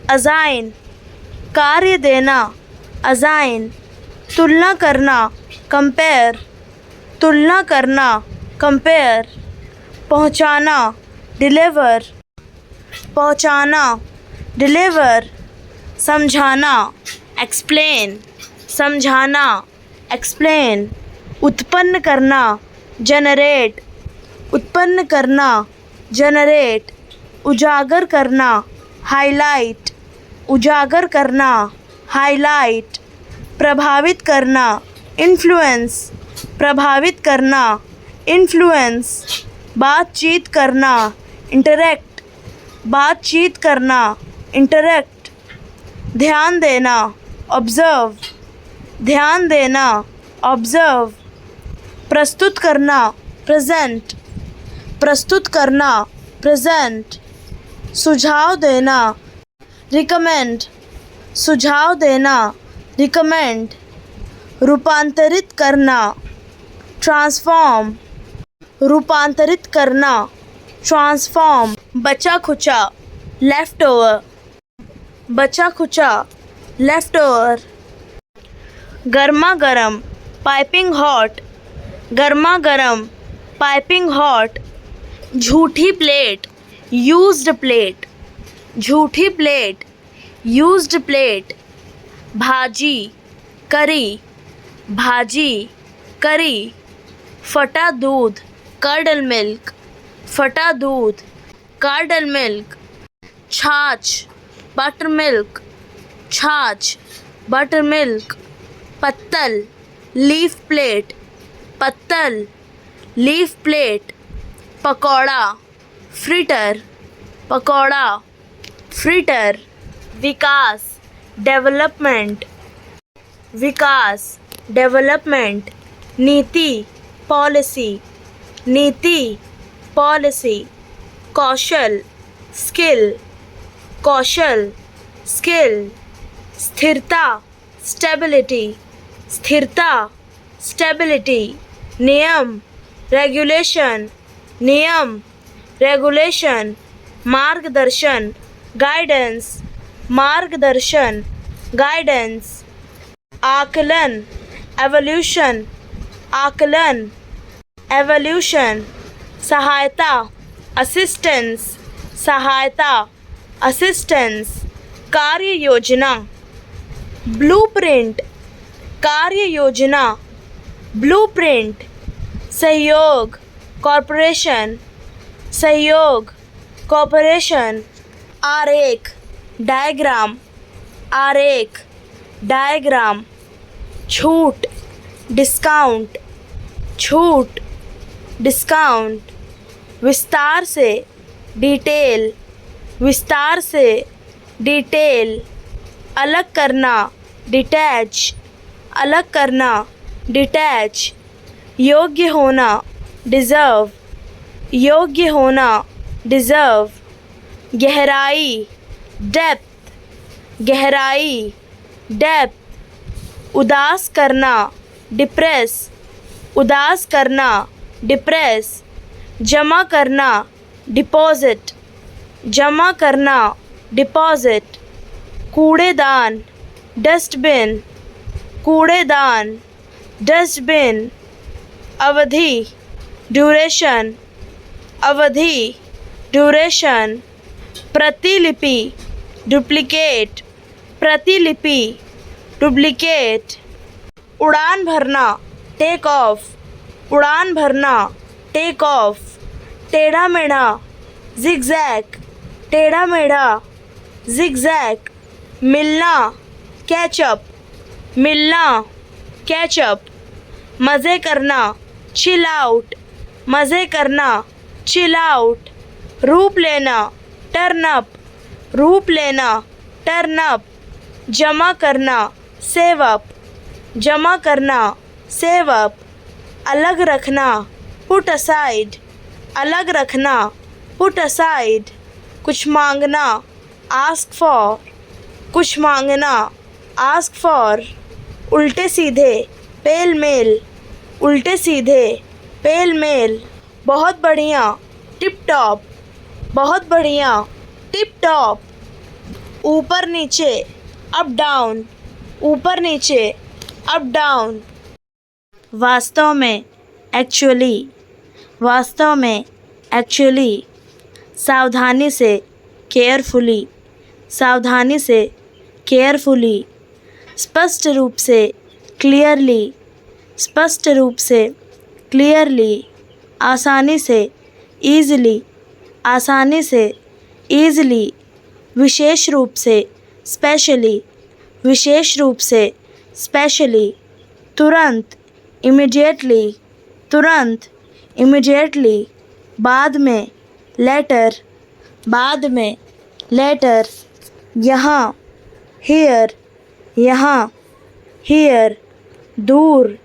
अज़ाइन, कार्य देना, अज़ाइन, तुलना करना, कंपेयर, तुलना करना, कंपेयर, पहुँचाना, डिलीवर, पहुँचाना, डिलीवर, समझाना, एक्सप्लेन, समझाना, एक्सप्लेन, उत्पन्न करना, जनरेट, उत्पन्न करना, जनरेट, उजागर करना, हाईलाइट, उजागर करना, हाईलाइट, प्रभावित करना, इन्फ्लुएंस, प्रभावित करना, इन्फ्लुएंस, बातचीत करना, इंटरेक्ट, बातचीत करना, इंटरेक्ट, ध्यान देना, ऑब्जर्व, ध्यान देना, ऑब्जर्व, प्रस्तुत करना, प्रेजेंट, प्रस्तुत करना, प्रेजेंट, सुझाव देना, रिकमेंड, सुझाव देना, रिकमेंड, रूपांतरित करना, ट्रांसफॉर्म, रूपांतरित करना, ट्रांसफॉर्म, बचा खुचा, लेफ्ट ओवर, बचा खुचा, लेफ्ट ओवर, गर्मा गर्म, पाइपिंग हॉट, गर्मा गर्म, पाइपिंग हॉट, झूठी प्लेट, यूज्ड प्लेट, झूठी प्लेट, यूज्ड प्लेट, भाजी, करी, भाजी, करी, फटा दूध, कर्डल मिल्क, फटा दूध, कर्डल मिल्क, छाछ, बटर मिल्क, छाछ, बटर मिल्क, पत्तल, लीफ प्लेट, पत्तल, leaf plate, pakora, fritter, pakora, fritter, विकास, डेवलपमेंट, विकास, डेवलपमेंट, नीति, पॉलिसी, नीति, पॉलिसी, कौशल, स्किल, कौशल, स्किल, स्थिरता, स्टेबिलिटी, स्थिरता, स्टेबिलिटी, नियम, रेगुलेशन, नियम, रेगुलेशन, मार्गदर्शन, गाइडेंस, मार्गदर्शन, गाइडेंस, आकलन, एवोल्यूशन, आकलन, एवोल्यूशन, सहायता, असिस्टेंस, सहायता, असिस्टेंस, कार्य योजना, ब्लूप्रिंट, कार्य योजना, ब्लूप्रिंट, सहयोग, कॉरपोरेशन, सहयोग, कॉरपोरेशन, आरेख, डायग्राम, आरेख, डायग्राम, छूट, डिस्काउंट, छूट, डिस्काउंट, विस्तार से, डिटेल, विस्तार से, डिटेल, अलग करना, डिटैच, अलग करना, डिटैच, योग्य होना, डिज़र्व, योग्य होना, डिज़र्व, गहराई, डेप्थ, गहराई, डेप्थ, उदास करना, डिप्रेस, उदास करना, डिप्रेस, जमा करना, डिपॉजिट, जमा करना, डिपॉजिट, कूड़ेदान, डस्टबिन, कूड़ेदान, डस्टबिन, अवधि, ड्यूरेशन, अवधि, ड्यूरेशन, प्रतिलिपि, डुप्लिकेट, प्रतिलिपि, डुप्लिकेट, उड़ान भरना, टेक ऑफ, उड़ान भरना, टेक ऑफ, टेढ़ा मेढ़ा, जिगजैग, टेढ़ा मेढ़ा, जिगजैग, मिलना, कैचअप, मिलना, कैचअप, मज़े करना, चिल आउट, मज़े करना, चिल आउट, रूप लेना, टर्न अप, रूप लेना, टर्न अप, जमा करना, सेव अप, जमा करना, सेव अप, अलग रखना, पुट असाइड, अलग रखना, पुट असाइड, कुछ मांगना, आस्क फॉर, कुछ मांगना, आस्क फॉर, उल्टे सीधे, पेल मेल, उल्टे सीधे, पेल मेल, बहुत बढ़िया, टिप टॉप, बहुत बढ़िया, टिप टॉप, ऊपर नीचे, अप डाउन, ऊपर नीचे, अप डाउन, वास्तव में, एक्चुअली, वास्तव में, एक्चुअली, सावधानी से, केयरफुली, सावधानी से, केयरफुली, स्पष्ट रूप से, क्लियरली, स्पष्ट रूप से, क्लियरली, आसानी से, ईज़िली, आसानी से, ईज़िली, विशेष रूप से, स्पेशली, विशेष रूप से, स्पेशली, तुरंत, इमीडिएटली, तुरंत, इमीडिएटली, बाद में, लेटर, बाद में, लेटर, यहाँ, हियर, यहाँ, हियर, दूर,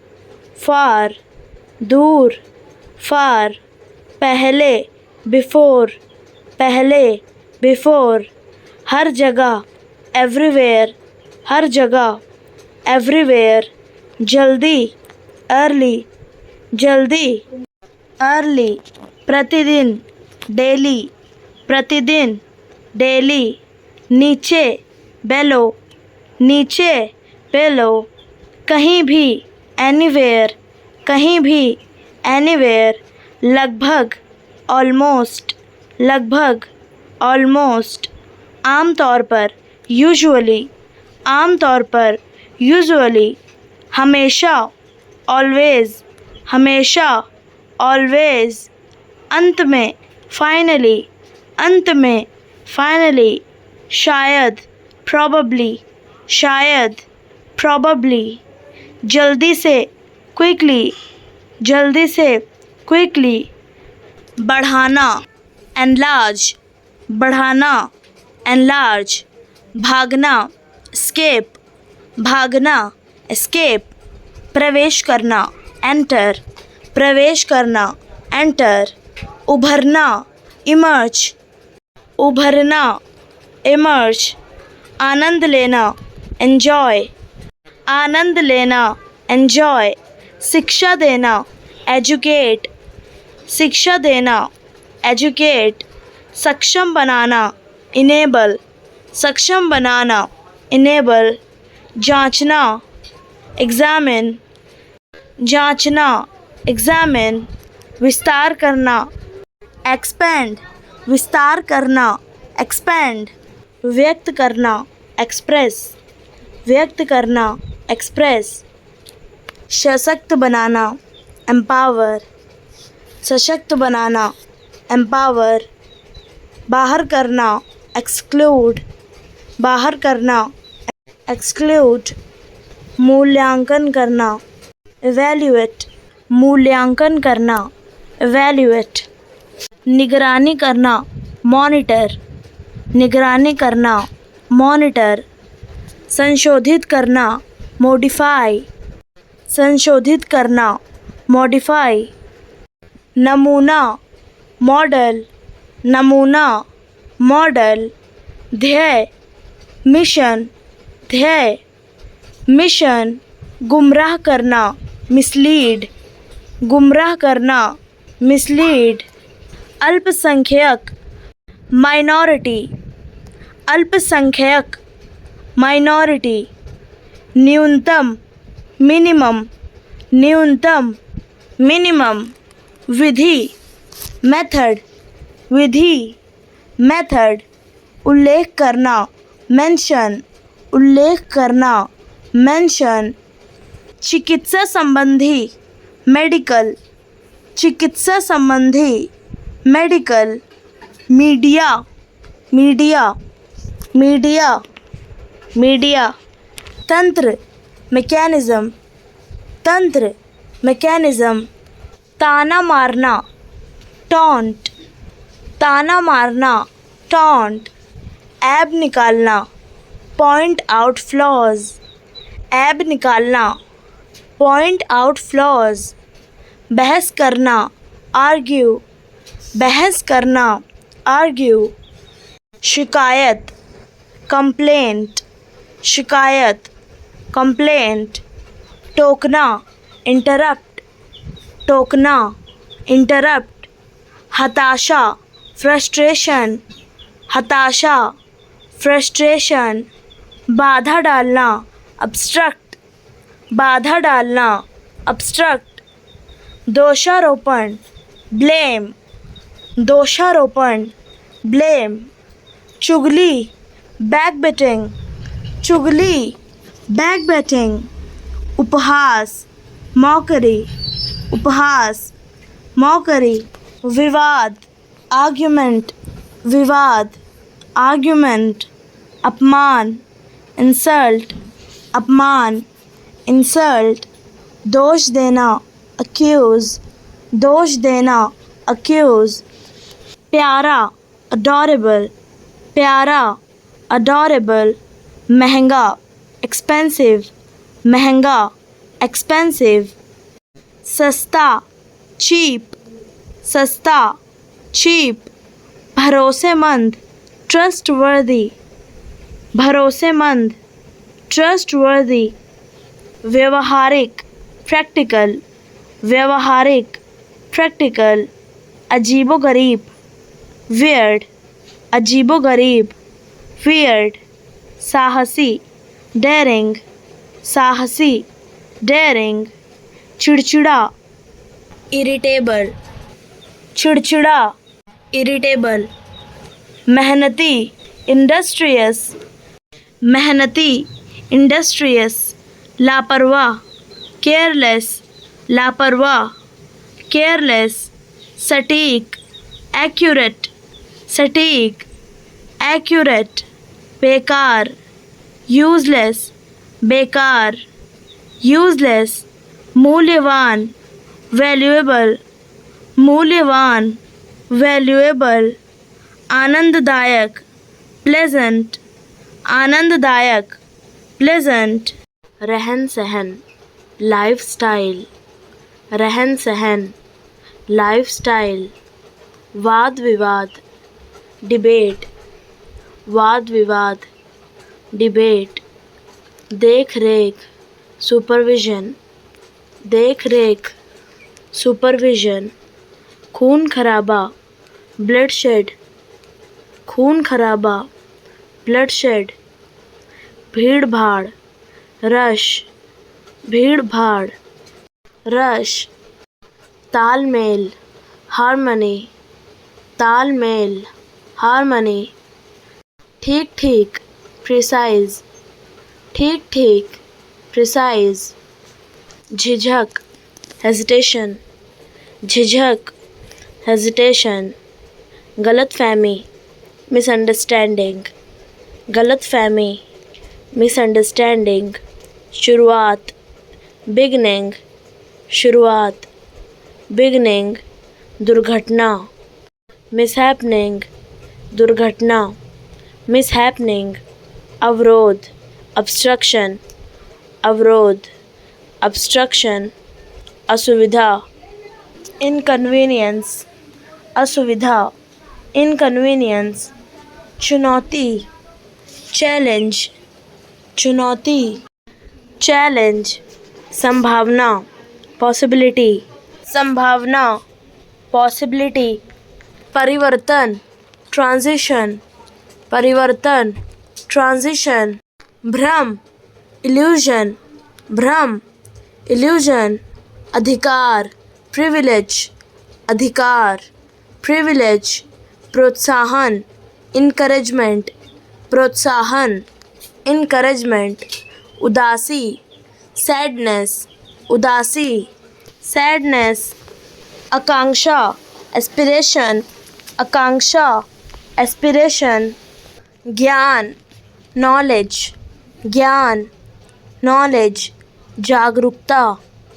फार, दूर, फार, पहले, बिफोर, पहले, बिफोर, हर जगह, एवरीवेयर, हर जगह, एवरीवेयर, जल्दी, अर्ली, जल्दी, अर्ली, प्रतिदिन, डेली, प्रतिदिन, डेली, नीचे, बेलो, नीचे, बेलो, कहीं भी, एनीवेयर, कहीं भी, एनीवेयर, लगभग, ऑलमोस्ट, लगभग, ऑलमोस्ट, आमतौर पर, यूजुअली, आमतौर पर, यूजुअली, हमेशा, ऑलवेज़, हमेशा, ऑलवेज़, अंत में, फाइनली, अंत में, फाइनली, शायद, प्रॉबेबली, शायद, प्रॉबेबली, जल्दी से, क्विकली, जल्दी से, क्विकली, बढ़ाना, एनलार्ज, बढ़ाना, एनलार्ज, भागना, एस्केप, भागना, एस्केप, प्रवेश करना, एंटर, प्रवेश करना, एंटर, उभरना, इमर्ज, उभरना, इमर्ज, आनंद लेना, एन्जॉय, आनंद लेना, एन्जॉय, शिक्षा देना, एजुकेट, शिक्षा देना, एजुकेट, सक्षम बनाना, इनेबल, सक्षम बनाना, इनेबल, जांचना, एग्जामिन, जांचना, एग्जामिन, विस्तार करना, एक्सपेंड, विस्तार करना, एक्सपेंड, व्यक्त करना, एक्सप्रेस, व्यक्त करना, एक्सप्रेस, सशक्त बनाना, एम्पावर, सशक्त बनाना, एम्पावर, बाहर करना, एक्सक्लूड, बाहर करना, एक्सक्लूड, मूल्यांकन करना, इवैल्यूएट, मूल्यांकन करना, इवैल्यूएट, निगरानी करना, मॉनिटर, निगरानी करना, मॉनिटर, संशोधित करना, मॉडिफाई, संशोधित करना, मॉडिफाई, नमूना, मॉडल, नमूना, मॉडल, ध्येय, मिशन, ध्येय, मिशन, गुमराह करना, मिसलीड, गुमराह करना, मिसलीड, अल्पसंख्यक, माइनॉरिटी, अल्पसंख्यक, माइनॉरिटी, न्यूनतम, मिनिमम, न्यूनतम, मिनिमम, विधि, मेथड, विधि, मेथड, उल्लेख करना, मेंशन, उल्लेख करना, मेंशन, चिकित्सा संबंधी, मेडिकल, चिकित्सा संबंधी, medical, media, media, media, media, तंत्र, मैकेनिज्म, तंत्र, मैकेनिज्म, ताना मारना, टॉन्ट, ताना मारना, टॉन्ट, ऐब निकालना, पॉइंट आउट फ्लॉज, ऐब निकालना, पॉइंट आउट फ्लॉज, बहस करना, आर्ग्यू, बहस करना, आर्ग्यू, शिकायत, कंप्लेंट, शिकायत, कंप्लेंट, टोकना, इंटरप्ट, टोकना, इंटरप्ट, हताशा, फ्रस्ट्रेशन, हताशा, फ्रस्ट्रेशन, बाधा डालना, अब्स्ट्रक्ट, बाधा डालना, अब्स्ट्रक्ट, दोषारोपण, ब्लेम, दोषारोपण, ब्लेम, चुगली, बैकबिटिंग, चुगली, बैकबिटिंग, उपहास, मौकरी, उपहास, मौकरी, विवाद, आर्ग्यूमेंट, विवाद, आर्ग्यूमेंट, अपमान, इंसल्ट, अपमान, इंसल्ट, दोष देना, अक्यूज़, दोष देना, अक्यूज़, प्यारा, अडोरेबल, प्यारा, अडोरेबल, महंगा, एक्सपेंसिव, महंगा, एक्सपेंसिव, सस्ता, चीप, सस्ता, चीप, भरोसेमंद, ट्रस्टवर्दी, भरोसेमंद, ट्रस्टवर्दी, व्यवहारिक, प्रैक्टिकल, व्यवहारिक, प्रैक्टिकल, अजीबोगरीब, वियर्ड, अजीबोगरीब, वियर्ड, साहसी, डेयरिंग, साहसी, डेयरिंग, चिड़चिड़ा, इरिटेबल, चिड़चिड़ा, इरिटेबल, मेहनती, इंडस्ट्रियस, मेहनती, इंडस्ट्रियस, लापरवाह, केयरलेस, लापरवाह, केयरलेस, सटीक, एक्यूरेट, सटीक, एक्यूरेट, बेकार, यूजलेस, बेकार, यूजलेस, मूल्यवान, वैल्यूएबल, मूल्यवान, वैल्यूएबल, आनंददायक, प्लेजेंट, आनंददायक, प्लेजेंट, रहन सहन, लाइफस्टाइल, रहन सहन, लाइफस्टाइल, वाद विवाद, डिबेट, वाद विवाद, डिबेट, देख रेख, सुपरविजन, देख रेख, सुपरविजन, खून खराबा, ब्लडशेड, खून खराबा, bloodshed, भीड़ भाड़, rush, भीड़ भाड़, rush, तालमेल, harmony, तालमेल, harmony, ठीक ठीक, precise, ठीक ठीक, precise, झिझक, hesitation, झिझक, hesitation, गलतफहमी, misunderstanding, गलतफहमी, misunderstanding, शुरुआत, beginning, शुरुआत, beginning, दुर्घटना, mishappening, दुर्घटना, mishappening, अवरोध, obstruction, अवरोध, obstruction, असुविधा, inconvenience, असुविधा, inconvenience, चुनौती, challenge, चुनौती, challenge, संभावना, possibility, संभावना, possibility, परिवर्तन, transition, परिवर्तन, transition, भ्रम, illusion, भ्रम, illusion, अधिकार, privilege, अधिकार, privilege, प्रोत्साहन, encouragement, प्रोत्साहन, encouragement, उदासी, sadness, उदासी, sadness, आकांक्षा, aspiration, आकांक्षा, aspiration, ज्ञान, knowledge, ज्ञान, knowledge, जागरूकता,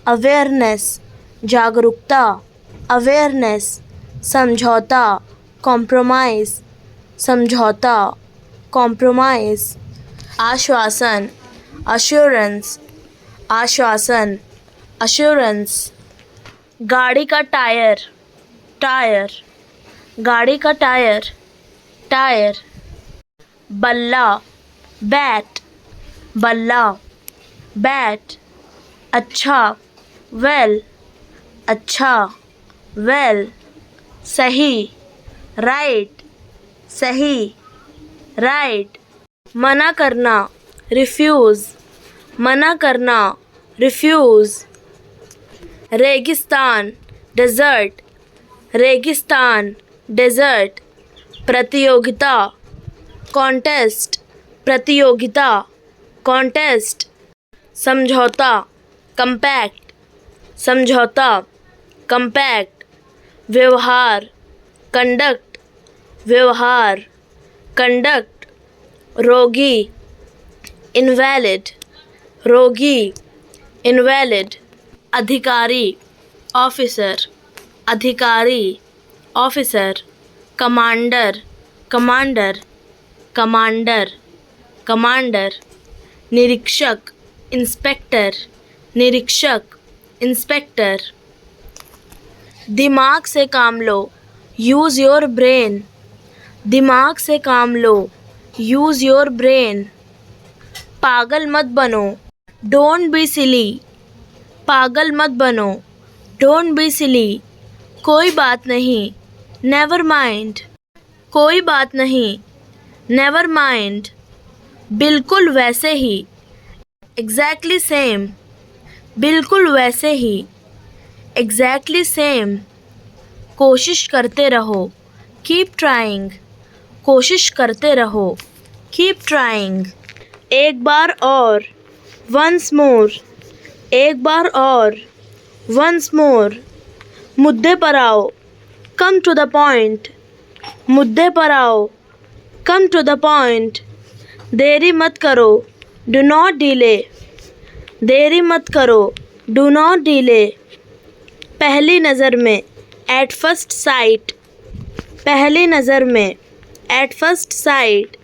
awareness, जागरूकता, awareness, समझौता, compromise, समझौता, compromise, आश्वासन, assurance, आश्वासन, assurance, गाड़ी का टायर, टायर, गाड़ी का टायर, टायर, बल्ला, बैट, बल्ला, बैट, अच्छा, वेल, अच्छा, वेल, सही, राइट, सही, राइट, मना करना, रिफ्यूज़, मना करना, रिफ्यूज़, रेगिस्तान, डेजर्ट, रेगिस्तान, डेजर्ट, प्रतियोगिता, कॉन्टेस्ट, प्रतियोगिता, कॉन्टेस्ट, समझौता, कंपैक्ट, समझौता, कंपैक्ट, व्यवहार, कंडक्ट, व्यवहार, कंडक्ट, रोगी, इनवैलिड, रोगी, इनवैलिड, अधिकारी, ऑफिसर, अधिकारी, officer, commander, commander, commander, commander, निरीक्षक, इंस्पेक्टर, निरीक्षक, इंस्पेक्टर, दिमाग से काम लो, यूज़ योर ब्रेन, दिमाग से काम लो, यूज़ योर ब्रेन, पागल मत बनो, डोंट बी सिली, पागल मत बनो, डोंट बी सिली, कोई बात नहीं, नेवर माइंड, कोई बात नहीं, नेवर माइंड, बिल्कुल वैसे ही, एग्जैक्टली सेम, बिल्कुल वैसे ही, एग्जैक्टली सेम, कोशिश करते रहो, कीप ट्राइंग, कोशिश करते रहो, कीप ट्राइंग, एक बार और, वंस मोर, एक बार और, वंस मोर, मुद्दे पर आओ, कम टू द पॉइंट, मुद्दे पर आओ, कम टू द पॉइंट, देरी मत करो, डू नॉट डिले, देरी मत करो, डू नॉट डिले, पहली नज़र में, एट फर्स्ट साइट, पहली नज़र में, एट फर्स्ट साइट,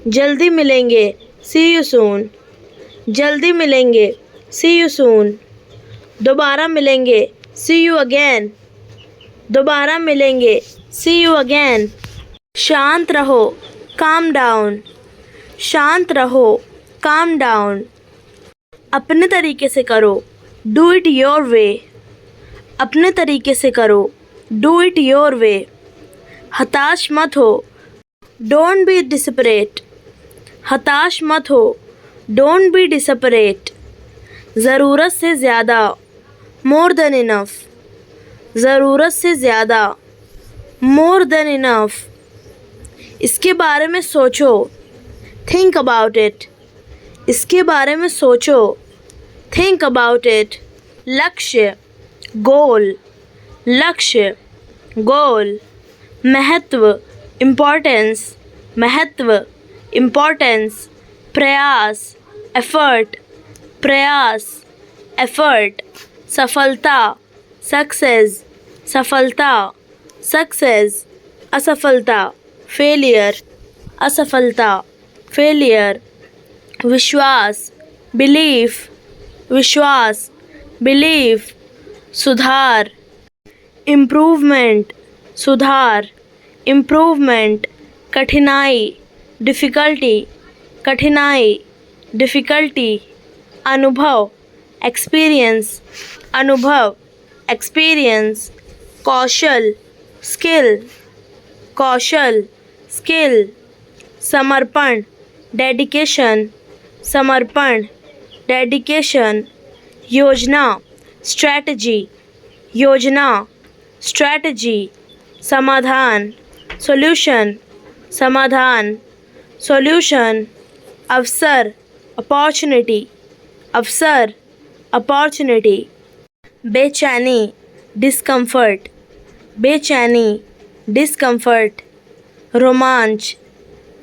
जल्दी मिलेंगे, सी यू सून, जल्दी मिलेंगे, सी यू सून, दोबारा मिलेंगे, सी यू अगेन, दोबारा मिलेंगे, सी यू अगेन, शांत रहो, काम डाउन, शांत रहो, काम डाउन, अपने तरीके से करो, डू इट योर वे, अपने तरीके से करो, डू इट योर वे, हताश मत हो, डोंट बी डिस्परेट, हताश मत हो, डोंट बी डिसपरेट। ज़रूरत से ज़्यादा, मोर देन इनफ। ज़रूरत से ज़्यादा, मोर देन इनफ। इसके बारे में सोचो, थिंक अबाउट इट। इसके बारे में सोचो, थिंक अबाउट इट। लक्ष्य, गोल। लक्ष्य, गोल। महत्व, इम्पोर्टेंस। महत्व, इम्पोर्टेंस। प्रयास, एफर्ट। प्रयास, एफर्ट। सफलता, सक्सेस। सफलता, सक्सेस। असफलता, फेलियर। असफलता, फेलियर। विश्वास, बिलीफ। विश्वास, बिलीफ। सुधार, इम्प्रूवमेंट। सुधार, इम्प्रूवमेंट। कठिनाई, डिफ़िकल्टी। कठिनाई, डिफ़िकल्टी। अनुभव, एक्सपीरियंस। अनुभव, एक्सपीरियंस। कौशल, स्किल। कौशल, स्किल। समर्पण, डेडिकेशन। समर्पण, डेडिकेशन। योजना, स्ट्रैटेजी। योजना, स्ट्रैटेजी। समाधान, सॉल्यूशन। समाधान, सॉल्यूशन। अवसर, अपॉर्चुनिटी। अवसर, अपॉर्चुनिटी। बेचैनी, डिस्कम्फर्ट। बेचैनी, डिस्कम्फर्ट। रोमांच,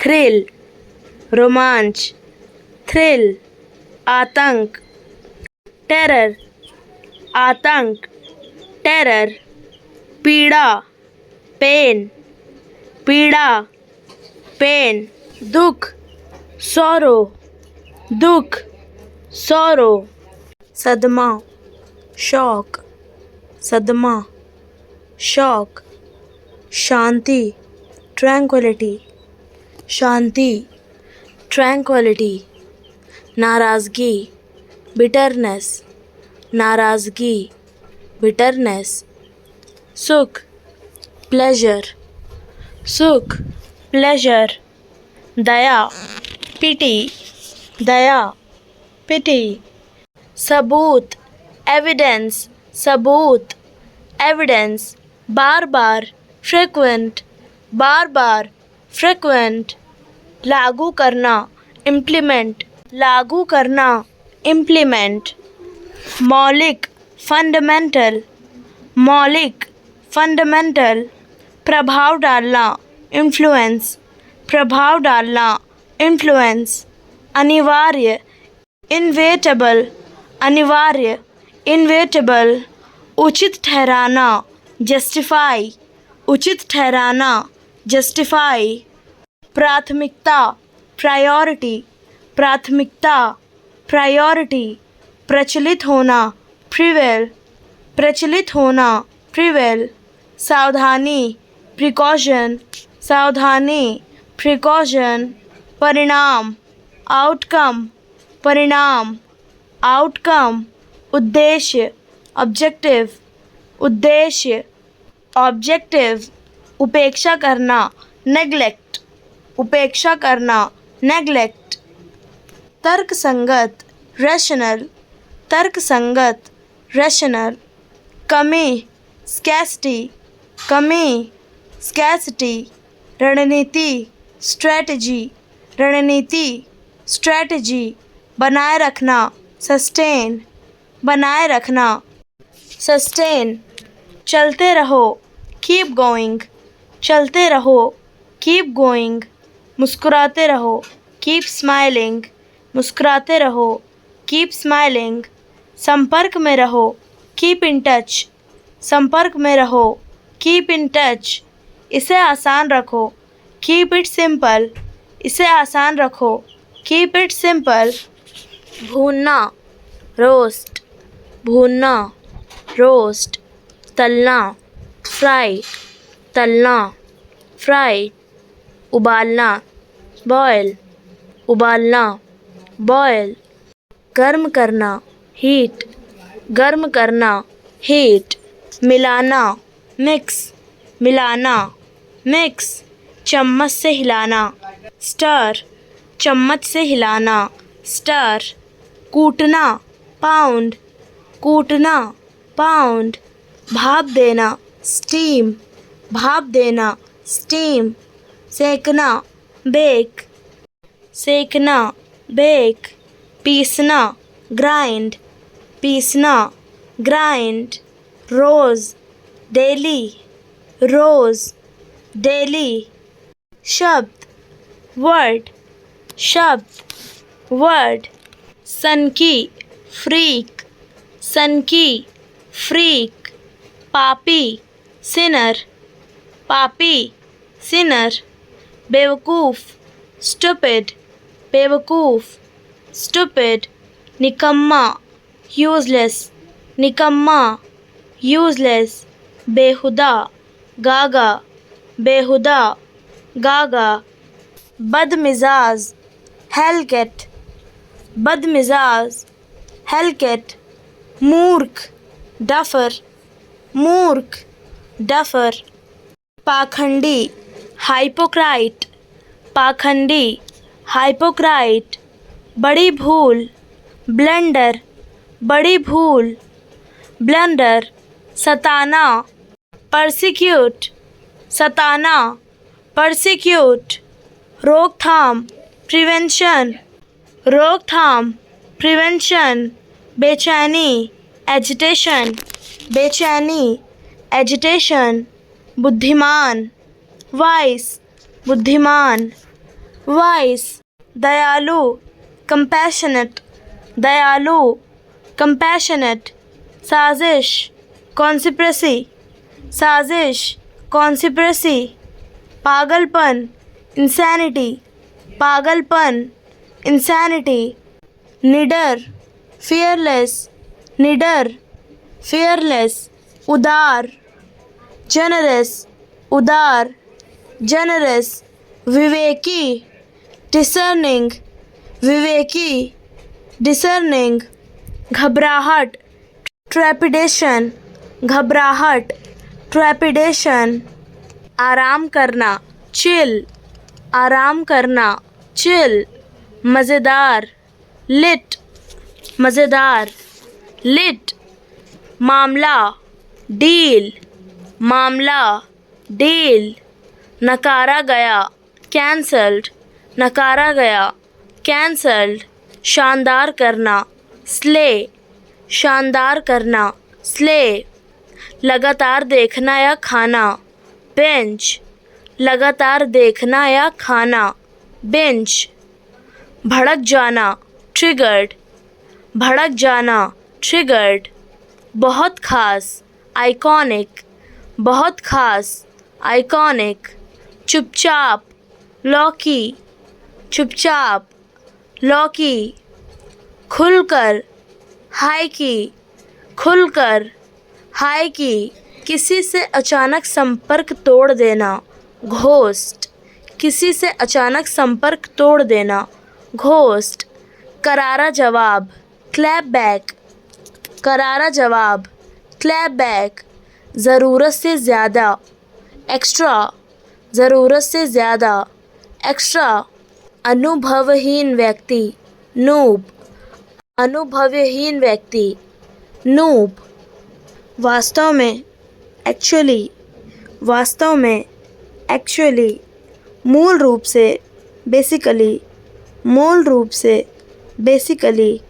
थ्रिल। रोमांच, थ्रिल। आतंक, टेरर। आतंक, टेरर। पीड़ा, पेन। पीड़ा, पेन। दुख, सॉरो। दुख, सॉरो। सदमा, शॉक। सदमा, शॉक। शांति, ट्रैंक्विलिटी। शांति, ट्रैंक्विलिटी। नाराज़गी, बिटरनेस। नाराज़गी, बिटरनेस। सुख, प्लेजर। सुख, प्लेजर। दया, पिटी। दया, पिटी। सबूत, एविडेंस। सबूत, एविडेंस। बार बार, फ्रीक्वेंट। बार बार, फ्रीक्वेंट। लागू करना, इम्प्लीमेंट। लागू करना, इम्प्लीमेंट। मौलिक, फंडामेंटल। मौलिक, फंडामेंटल। प्रभाव डालना, इन्फ्लुएंस। प्रभाव डालना, इन्फ्लुएंस। अनिवार्य, इनवेटेबल। अनिवार्य, इनवेटेबल। उचित ठहराना, जस्टिफाई। उचित ठहराना, जस्टिफाई। प्राथमिकता, प्रायोरिटी। प्राथमिकता, प्रायोरिटी। प्रचलित होना, प्रिवेल। प्रचलित होना, प्रिवेल। सावधानी, प्रिकॉशन। सावधानी, प्रिकॉशन। परिणाम, आउटकम। परिणाम, आउटकम। उद्देश्य, ऑब्जेक्टिव। उद्देश्य, ऑब्जेक्टिव। उपेक्षा करना, नेग्लेक्ट। उपेक्षा करना, नेग्लेक्ट। तर्क संगत, रैशनल। तर्क संगत, रैशनल। कमी, स्कैसिटी। कमी, स्कैसिटी। रणनीति, स्ट्रैटेजी। रणनीति, स्ट्रैटेजी। बनाए रखना, सस्टेन। बनाए रखना, सस्टेन। चलते रहो, कीप गोइंग। चलते रहो, कीप गोइंग। मुस्कुराते रहो, कीप स्माइलिंग। मुस्कुराते रहो, कीप स्माइलिंग। संपर्क में रहो, कीप इन टच। संपर्क में रहो, कीप इन टच। इसे आसान रखो, कीप इट सिंपल। इसे आसान रखो, कीप इट सिंपल। भूनना, रोस्ट। भूनना, रोस्ट। तलना, फ्राई। तलना, फ्राई। उबालना, बॉयल। उबालना, बॉयल। गर्म करना, हीट। गर्म करना, हीट। मिलाना, मिक्स। मिलाना, मिक्स। चम्मच से हिलाना, स्टर। चम्मच से हिलाना, स्टर, कूटना, पाउंड, कूटना, पाउंड, भाप देना, स्टीम, भाप देना, स्टीम, सेकना, बेक, सेकना, बेक, पीसना, ग्राइंड, पीसना, ग्राइंड, रोज, डेली, रोज, डेली, शब्द, वर्ड, शब्द, वर्ड, सन की, फ्रीक, सन की, फ्रीक, पापी, सिनर, पापी, सिनर, बेवकूफ़, स्टूपिड, बेवकूफ़, स्टूपिड, निकम्मा, यूज़लेस, निकम्मा, यूज़लेस, बेहुदा, गागा, बेहुदा, गागा, बदमिजाज, हेलकेट, बदमिजाज, हेलकेट, मूर्ख, डफर, मूर्ख, डफर, पाखंडी, हाइपोक्राइट, पाखंडी, हाइपोक्राइट, बड़ी भूल, ब्लंडर, बड़ी भूल, ब्लंडर, सताना, परसिक्यूट, सताना, परसिक्यूट, रोकथाम, प्रिवेंशन, रोकथाम, प्रिवेंशन, बेचैनी, एजिटेशन, बेचैनी, एजिटेशन, बुद्धिमान, वाइस, बुद्धिमान, वाइस, दयालु, कंपैशनेट, दयालु, कंपैशनेट, साजिश, कॉन्स्पिरेसी, साजिश, कॉन्स्पिरेसी, पागलपन, इंसैनिटी, पागलपन, इंसैनिटी, निडर, फियरलेस, निडर, फियरलेस, उदार, जनरस, उदार, जनरस, विवेकी, डिसर्निंग, विवेकी, डिसर्निंग, घबराहट, ट्रेपिडेशन, घबराहट, ट्रेपिडेशन, आराम करना, चिल, आराम करना, चिल, मज़ेदार, लिट, मज़ेदार, लिट, मामला, डील, मामला, डील, नकारा गया, कैंसल्ड, नकारा गया, कैंसल्ड, शानदार करना, स्ले, शानदार करना, स्ले, लगातार देखना या खाना, बेंच, लगातार देखना या खाना, बेंच, भड़क जाना, ट्रिगर्ड, भड़क जाना, ट्रिगर्ड, बहुत खास, आइकॉनिक, बहुत खास, आइकॉनिक, चुपचाप, लौकी, चुपचाप, लौकी, खुलकर, हाय की, खुलकर, हाय की, किसी से अचानक संपर्क तोड़ देना, घोस्ट, किसी से अचानक संपर्क तोड़ देना, घोस्ट, करारा जवाब, क्लैप बैक, करारा जवाब, क्लैप बैक, ज़रूरत से ज़्यादा, एक्स्ट्रा, ज़रूरत से ज़्यादा, एक्स्ट्रा, अनुभवहीन व्यक्ति, नूब, अनुभवहीन व्यक्ति, नूब, वास्तव में, एक्चुअली, वास्तव में, एक्चुअली, मूल रूप से, बेसिकली, मूल रूप से, बेसिकली,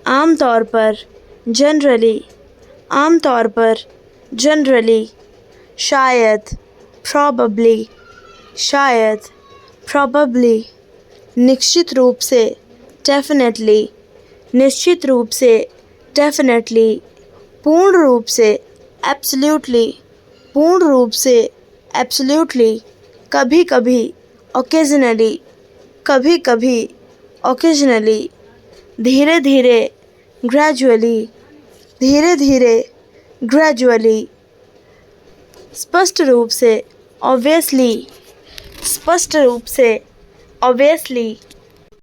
आमतौर पर, जनरली, आमतौर पर, जनरली, शायद, प्रॉबेबली, शायद, प्रॉबेबली, निश्चित रूप से, डेफिनेटली, निश्चित रूप से, डेफिनेटली, पूर्ण रूप से, एब्सोल्युटली, पूर्ण रूप से, एब्सोल्युटली, कभी कभी, ओकेजनली, कभी कभी, ओकेजनली, धीरे धीरे, ग्रेजुअली, धीरे धीरे, ग्रेजुअली, स्पष्ट रूप से, ऑब्वियसली, स्पष्ट रूप से, ऑब्वियसली,